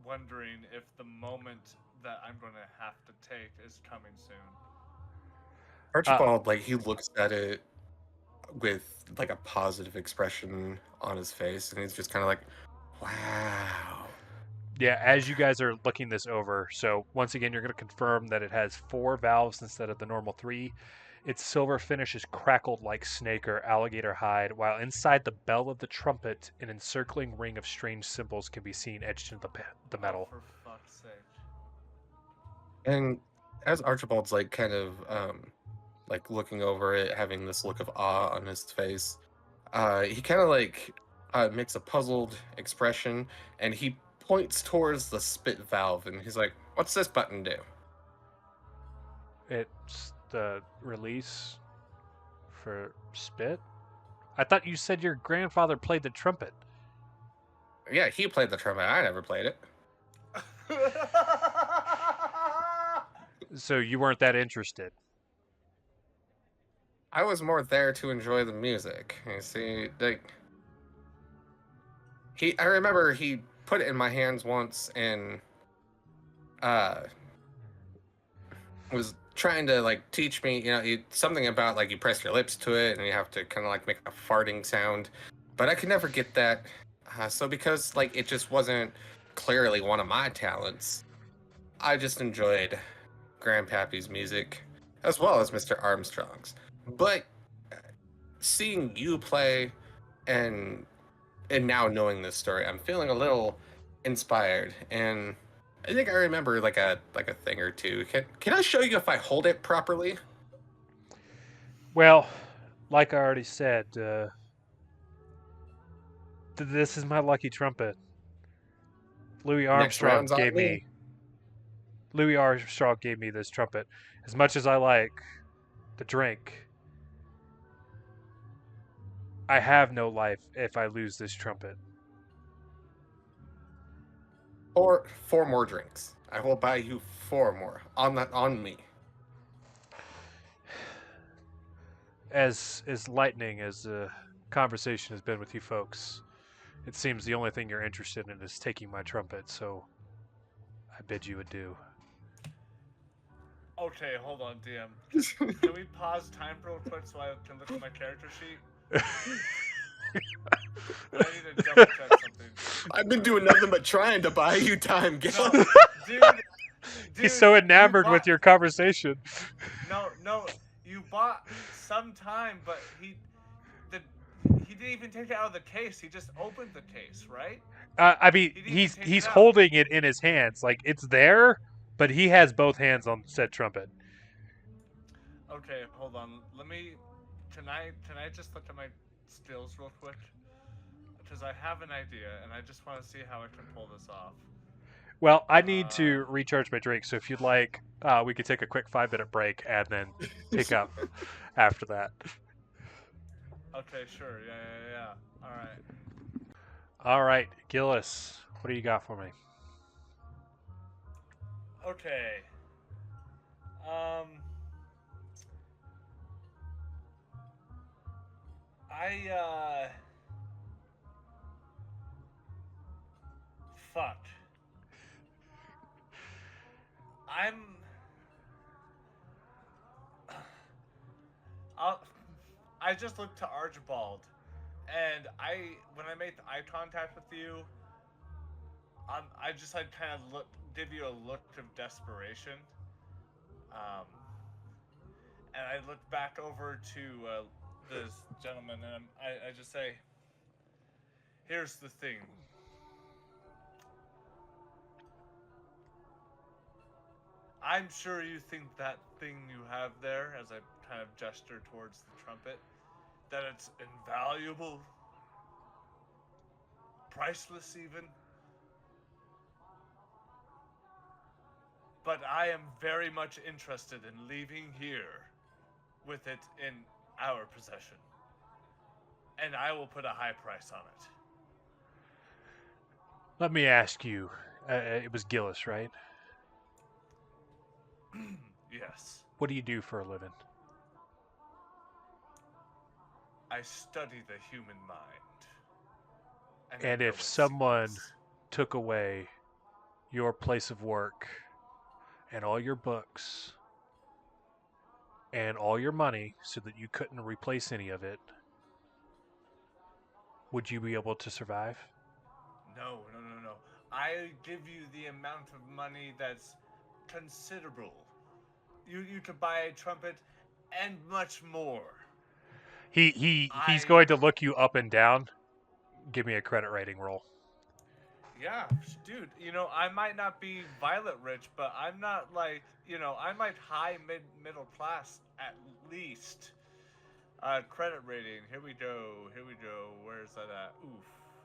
wondering if the moment that I'm going to have to take is coming soon. Archibald, like, he looks at it with like a positive expression on his face, and he's just kind of like, wow. Yeah, as you guys are looking this over, so once again, you're going to confirm that it has 4 valves instead of the normal 3. Its silver finish is crackled like snake or alligator hide, while inside the bell of the trumpet, an encircling ring of strange symbols can be seen etched into the metal. Oh, for fuck's sake. And as Archibald's like kind of like looking over it, having this look of awe on his face, he kind of like makes a puzzled expression, and he points towards the spit valve, and he's like, "What's this button do?" It's the release for spit? I thought you said your grandfather played the trumpet. Yeah, he played the trumpet. I never played it. So you weren't that interested. I was more there to enjoy the music. You see, like I remember he put it in my hands once and was trying to like teach me, something about like you press your lips to it and you have to kind of like make a farting sound, but I could never get that. So because like it just wasn't clearly one of my talents, I just enjoyed Grandpappy's music as well as Mr. Armstrong's. But seeing you play and now knowing this story, I'm feeling a little inspired, and I think I remember like a thing or two. Can I show you if I hold it properly? Well, like I already said, this is my lucky trumpet. Louis Armstrong Next round's on me. Louis Armstrong gave me this trumpet. As much as I like the drink, I have no life if I lose this trumpet. Or 4 more drinks. I will buy you 4 more on me. As lightning as the conversation has been with you folks, it seems the only thing you're interested in is taking my trumpet, so I bid you adieu. Okay, hold on, DM. Can we pause time real quick so I can look at my character sheet? I need to double check something. I've been doing nothing but trying to buy you time, Gil. No, dude, He's so enamored with your conversation. No, you bought some time, but he didn't even take it out of the case. He just opened the case, right? I mean, He didn't take he's it out. holding it in his hands, like it's there, but he has both hands on said trumpet. Okay, hold on. Can I just look at my skills real quick? Because I have an idea, and I just want to see how I can pull this off. Well, I need to recharge my drink, so if you'd like, we could take a quick 5-minute break and then pick up after that. Okay, sure. Yeah. All right. All right, Gillis, what do you got for me? Okay. Um. I fuck. I'm. I'll, I just looked to Archibald, and when I made eye contact with you, I just kind of give you a look of desperation, um, and I looked back over to this gentleman, and I just say, "Here's the thing. I'm sure you think that thing you have there, as I kind of gesture towards the trumpet, that it's invaluable, priceless even. But I am very much interested in leaving here with it in our possession. And I will put a high price on it." Let me ask you. It was Gillis, right? Yes. What do you do for a living? I study the human mind. I And know if its someone secrets. took away your place of work and all your books and all your money so that you couldn't replace any of it, would you be able to survive? No. I give you the amount of money that's considerable. You could buy a trumpet and much more. He's I going to look you up and down. Give me a credit rating roll. Yeah, dude, I might not be Violet rich, but I'm not like, I might high middle class at least. Credit rating. Here we go. Where's that at? Oof.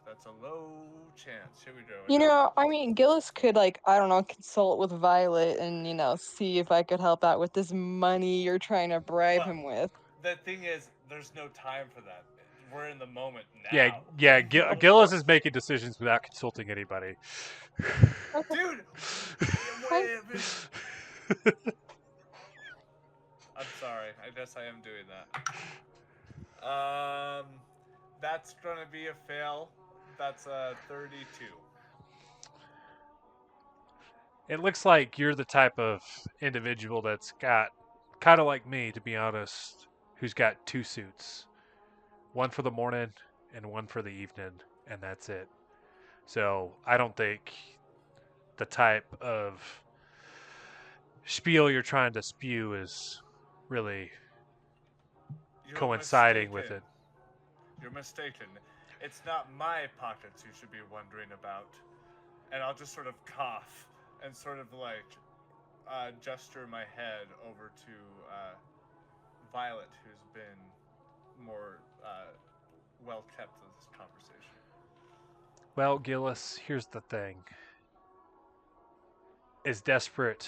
That's a low chance. Here we go. You know, I mean, Gillis could, like, I don't know, consult with Violet and, see if I could help out with this money you're trying to bribe Well, him with. the thing is, there's no time for that. We're in the moment Yeah, now. yeah. Gillis is making decisions without consulting anybody. Dude, Fine. I'm sorry. I guess I am doing that. That's gonna be a fail. That's a 32. It looks like you're the type of individual that's got, kind of like me, to be honest, who's got two suits, one for the morning and one for the evening, and that's it. So I don't think the type of spiel you're trying to spew is really You're coinciding with mistaken. it. You're mistaken. It's not my pockets you should be wondering about. And I'll just sort of cough and sort of like gesture my head over to Violet, who's been more well kept of this conversation. Well, Gillis, here's the thing. As desperate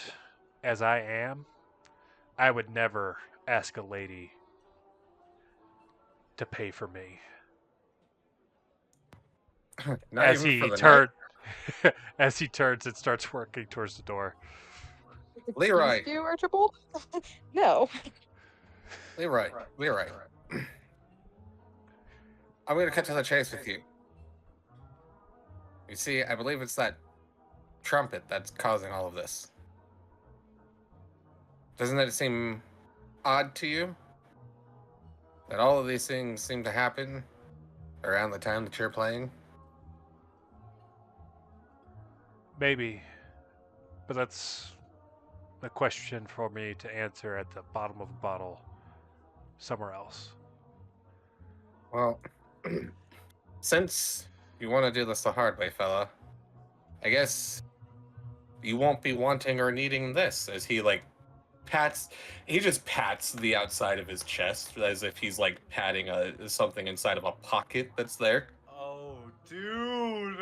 as I am, I would never ask a lady to pay for me. Not As even for he the night. as he turns and starts working towards the door. Leroy. Excuse you, Archibald? No. Leroy. I'm going to cut to the chase with you. You see, I believe it's that trumpet that's causing all of this. Doesn't that seem odd to you? That all of these things seem to happen around the time that you're playing? Maybe, but that's a question for me to answer at the bottom of a bottle somewhere else. Well, since you want to do this the hard way, fella, I guess you won't be wanting or needing this. As he just pats the outside of his chest as if he's like patting something inside of a pocket that's there. Oh, dude,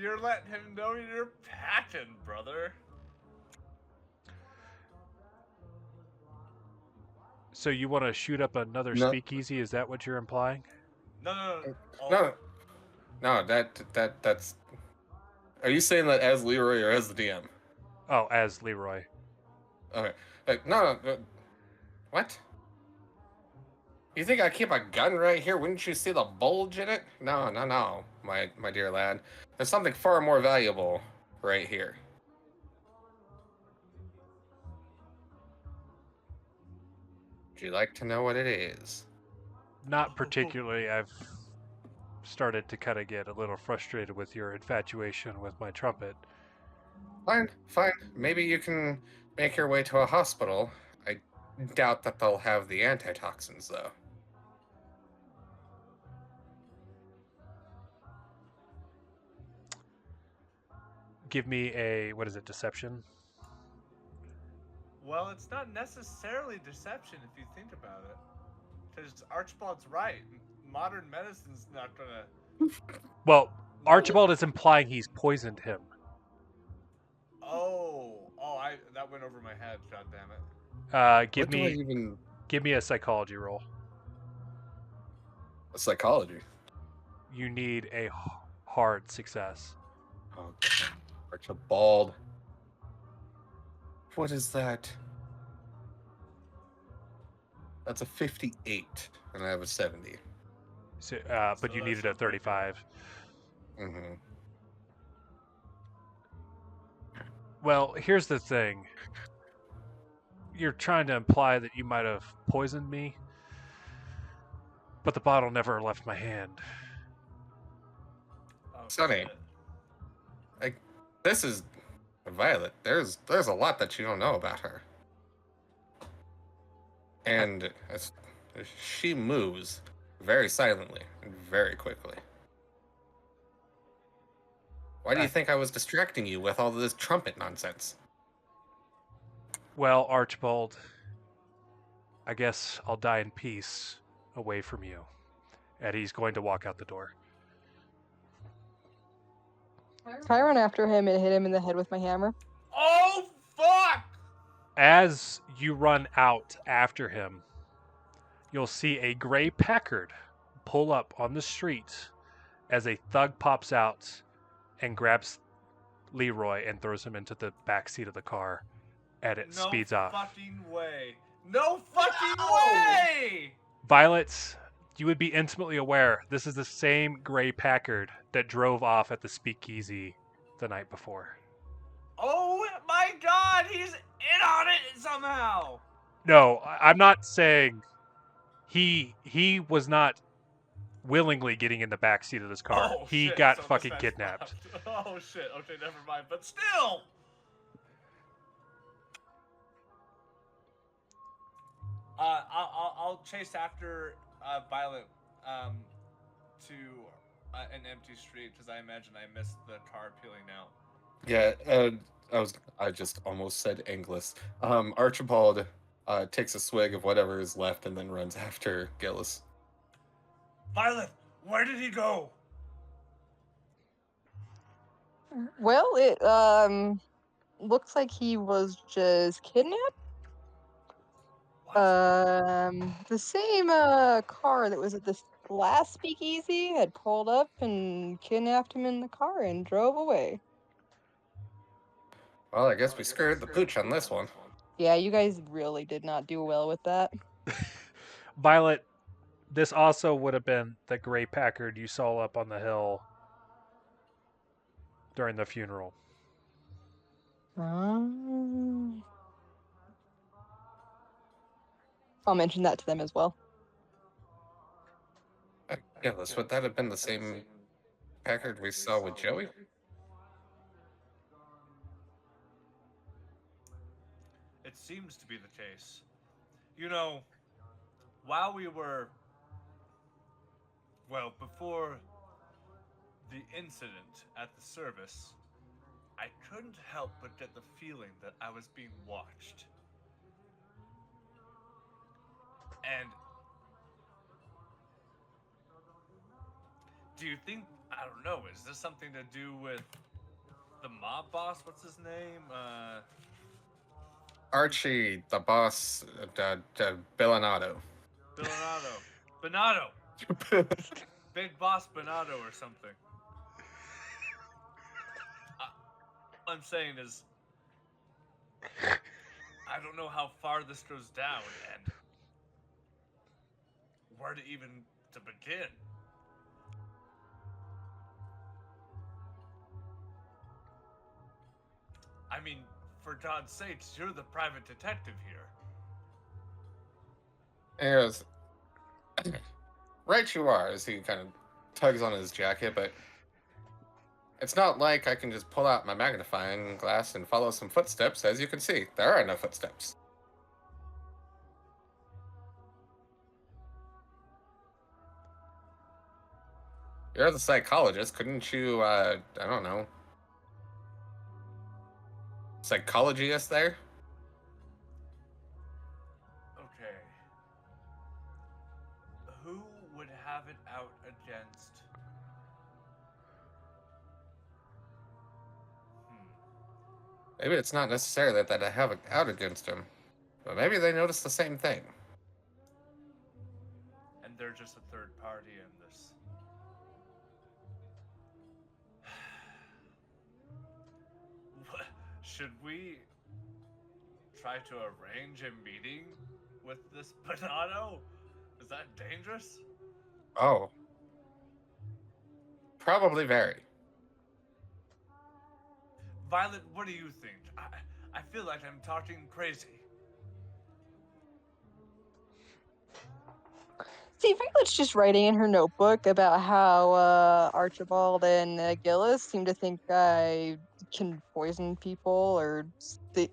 you're letting him know you're packing, brother. So you want to shoot up another No. speakeasy? Is that what you're implying? No. No, that's. Are you saying that as Leroy or as the DM? Oh, as Leroy. Okay. No. What? You think I keep a gun right here? Wouldn't you see the bulge in it? No, my dear lad. There's something far more valuable right here. Would you like to know what it is? Not particularly. I've started to kind of get a little frustrated with your infatuation with my trumpet. Fine. Maybe you can make your way to a hospital. I doubt that they'll have the antitoxins, though. Give me a, what is it, deception? Well, it's not necessarily deception if you think about it. Because Archibald's right. Modern medicine's not gonna. Well, Archibald is implying he's poisoned him. That went over my head. God damn it. Give me a psychology roll. A psychology. You need a hard success. Oh, God. Archibald. What is that? That's a 58, and I have a 70. So, but you needed a 35. Mm-hmm. Well, here's the thing. You're trying to imply that you might have poisoned me, but the bottle never left my hand. Oh, Sonny. shit. This is Violet. There's a lot that you don't know about her. And she moves very silently and very quickly. Why do you think I was distracting you with all this trumpet nonsense? Well, Archibald, I guess I'll die in peace away from you. And he's going to walk out the door. Can I run after him and hit him in the head with my hammer? Oh, fuck! As you run out after him, you'll see a gray Packard pull up on the street as a thug pops out and grabs Leroy and throws him into the back seat of the car, and it speeds off. No fucking way. No fucking way! Violet, you would be intimately aware this is the same gray Packard that drove off at the speakeasy the night before. Oh my god, he's in on it somehow! No, I'm not saying he was not willingly getting in the back seat of this car. Oh, he shit, got so this fucking man's kidnapped. fucked. Oh shit, okay, never mind, but still! I'll chase after Violet to an empty street because I imagine I missed the car peeling out. Yeah, I just almost said English. Archibald takes a swig of whatever is left and then runs after Gillis. Violet, where did he go? Well, it looks like he was just kidnapped. What? The same car that was at this last speakeasy had pulled up and kidnapped him in the car and drove away. Well, I guess we screwed the pooch on this one. Yeah, you guys really did not do well with that. Violet, this also would have been the gray Packard you saw up on the hill during the funeral. I'll mention that to them as well. Gillis, would that have been the same Packard we saw with Joey? It seems to be the case. You know, while we were... Well, before the incident at the service, I couldn't help but get the feeling that I was being watched. And do you think, I don't know, is this something to do with the mob boss? What's his name? Archie, the boss, Billanato. Billanato. Bonato. Big boss Bonato or something. All I'm saying is, I don't know how far this goes down and where to even to begin. I mean, for God's sakes, you're the private detective here. And he goes, right you are, as he kind of tugs on his jacket, but it's not like I can just pull out my magnifying glass and follow some footsteps. As you can see, there are no footsteps. You're the psychologist. Couldn't you, I don't know, psychologist there? Okay. Who would have it out against? Maybe it's not necessarily that I have it out against him, but maybe they notice the same thing. And they're just a third party in this. Should we try to arrange a meeting with this Bonanno? Is that dangerous? Oh. Probably very. Violet, what do you think? I feel like I'm talking crazy. See, Violet's just writing in her notebook about how Archibald and Gillis seem to think I can poison people or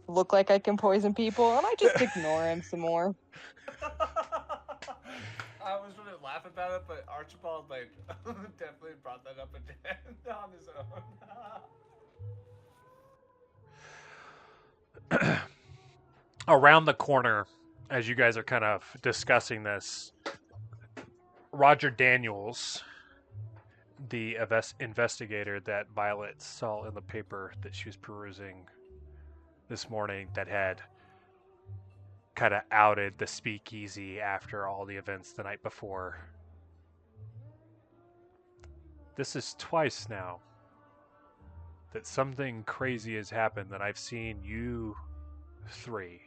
look like I can poison people, and I just ignore him some more. I was gonna laugh about it, but Archibald definitely brought that up again on his own. Around the corner, as you guys are kind of discussing this, Roger Daniels, the investigator that Violet saw in the paper that she was perusing this morning, that had kind of outed the speakeasy after all the events the night before. This is twice now that something crazy has happened that I've seen you three.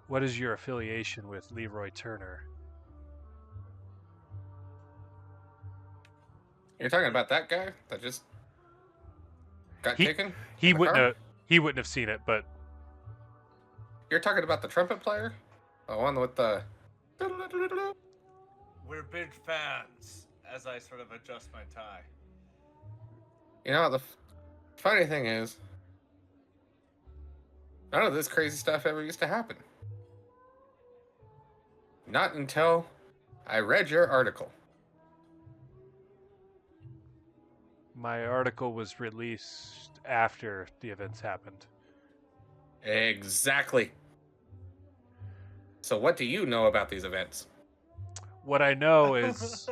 What is your affiliation with Leroy Turner? You're talking about that guy that just got taken? He in the wouldn't car? have. He wouldn't have seen it, but You're talking about the trumpet player? The one with the... We're big fans, as I sort of adjust my tie. You know, the funny thing is, none of this crazy stuff ever used to happen. Not until I read your article. my article was released after the events happened. Exactly. So what do you know about these events? What I know is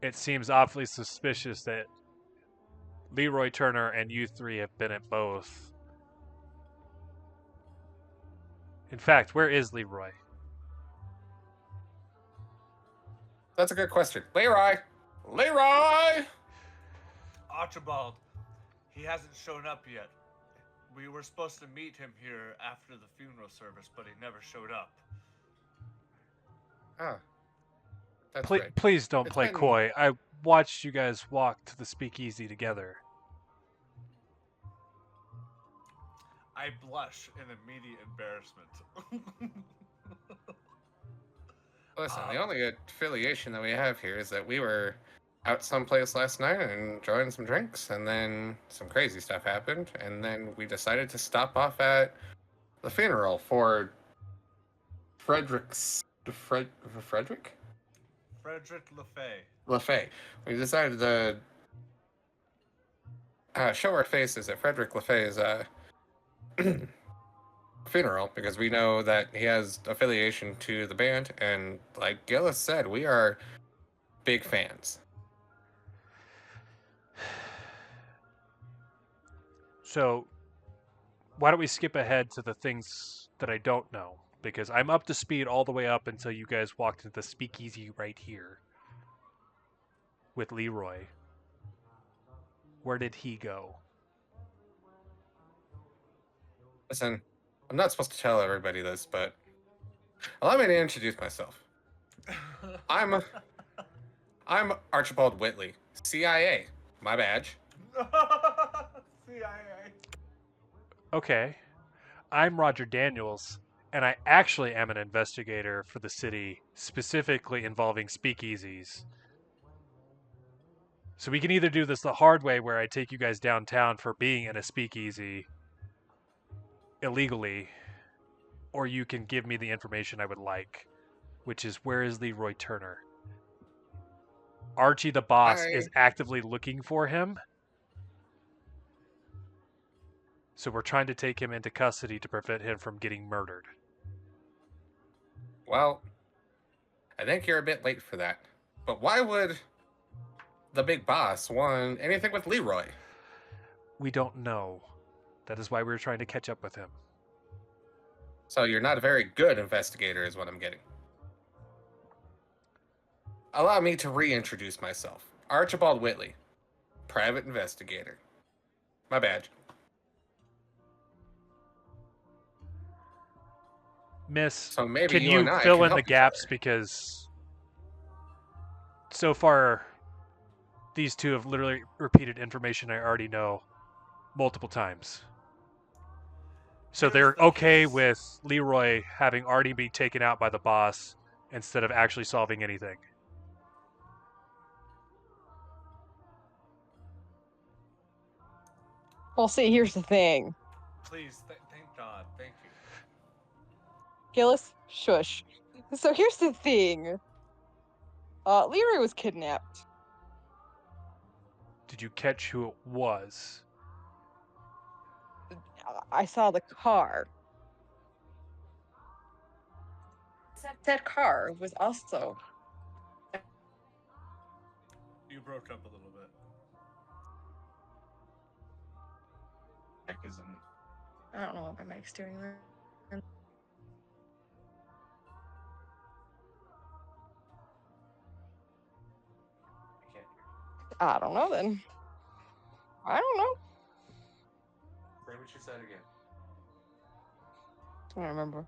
it seems awfully suspicious that Leroy Turner and you three have been at both. In fact, where is Leroy? That's a good question. Leroy! Leroy! Archibald, he hasn't shown up yet. We were supposed to meet him here after the funeral service, but he never showed up. Ah. That's Please, right. please don't It's play been- coy. I watched you guys walk to the speakeasy together. I blush in immediate embarrassment. Listen, the only affiliation that we have here is that we were out someplace last night and enjoying some drinks, and then some crazy stuff happened, and then we decided to stop off at the funeral for Fredrick? Fredrick LaFay. We decided to show our faces at Fredrick LaFay's funeral, because we know that he has affiliation to the band, and like Gillis said, we are big fans. So, why don't we skip ahead to the things that I don't know? Because I'm up to speed all the way up until you guys walked into the speakeasy right here with Leroy. Where did he go? Listen, I'm not supposed to tell everybody this, but allow me to introduce myself. I'm Archibald Whitley, CIA. My badge. CIA. Okay. I'm Roger Daniels, and I actually am an investigator for the city, specifically involving speakeasies. So we can either do this the hard way, where I take you guys downtown for being in a speakeasy illegally, or you can give me the information I would like, which is, where is Leroy Turner? Archie the boss is actively looking for him. So we're trying to take him into custody to prevent him from getting murdered. Well, I think you're a bit late for that. But why would the big boss want anything with Leroy? We don't know. That is why we're trying to catch up with him. So you're not a very good investigator, is what I'm getting. Allow me to reintroduce myself. Archibald Whitley, private investigator. My badge. Miss, So maybe can you you and I fill can in the help each gaps, other. because so far these two have literally repeated information I already know multiple times. So Here's they're the okay case. with Leroy having already been taken out by the boss instead of actually solving anything. Well, see, here's the thing. Please, thank God. Thank you. Gillis, shush. So here's the thing. Leroy was kidnapped. Did you catch who it was? I saw the car. That car was also. You broke up a little bit. I don't know what my mic's doing there. I don't know then. I don't know. Say what you said again. I don't remember.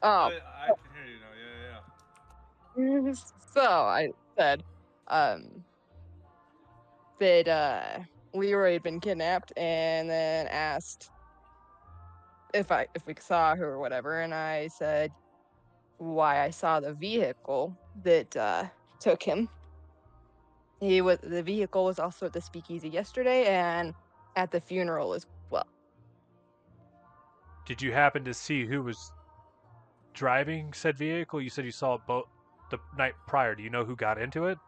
I can hear you now. Yeah. So I said, that Leroy had been kidnapped, and then asked if we saw her or whatever, and I said why I saw the vehicle that took him. The vehicle was also at the speakeasy yesterday and at the funeral as well. Did you happen to see who was driving said vehicle? You said you saw it both the night prior. Do you know who got into it?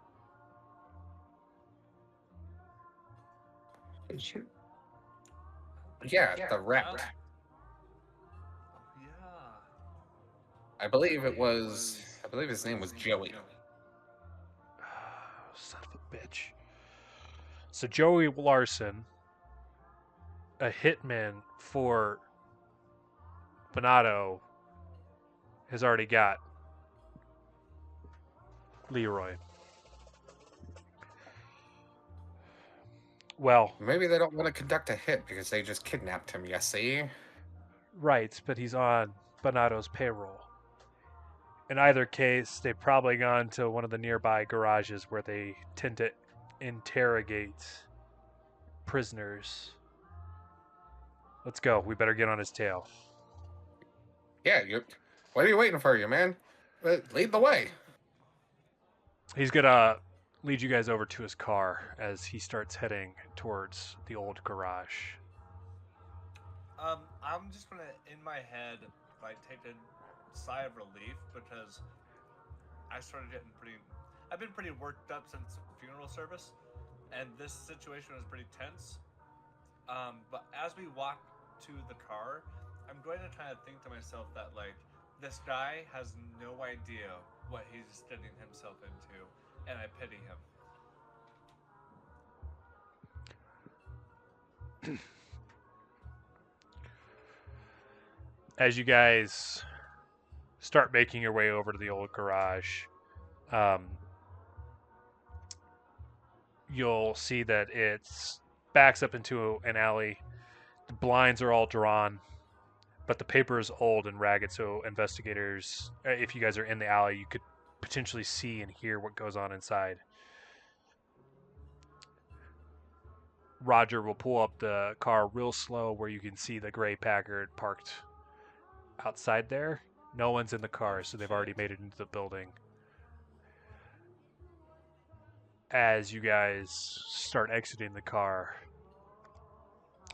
Shoot. Yeah, the rat. Yeah. I believe his name was Joey. Son of a bitch. So Joey Larson, a hitman for Bonato, has already got Leroy. Well, Maybe they don't want to conduct a hit because they just kidnapped him, you see? right, but he's on Bonato's payroll. In either case, they've probably gone to one of the nearby garages where they tend to interrogate prisoners. Let's go. We better get on his tail. Yeah, what are you waiting for, you man? Lead the way. He's gonna lead you guys over to his car as he starts heading towards the old garage. I'm just gonna, in my head, like, take a sigh of relief because I've been pretty worked up since the funeral service, and this situation was pretty tense. But as we walk to the car, I'm going to kind of think to myself that, like, this guy has no idea what he's getting himself into, and I pity him. As you guys start making your way over to the old garage, you'll see that it's backs up into an alley. The blinds are all drawn, but the paper is old and ragged, so investigators, if you guys are in the alley, you could potentially see and hear what goes on inside. Roger will pull up the car real slow where you can see the gray Packard parked outside there. No one's in the car, so they've already made it into the building. As you guys start exiting the car,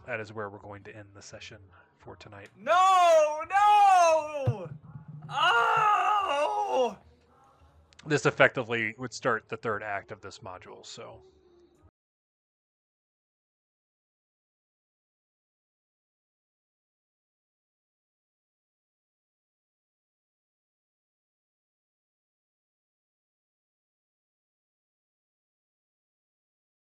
that is where we're going to end the session for tonight. No! Oh! This effectively would start the third act of this module, so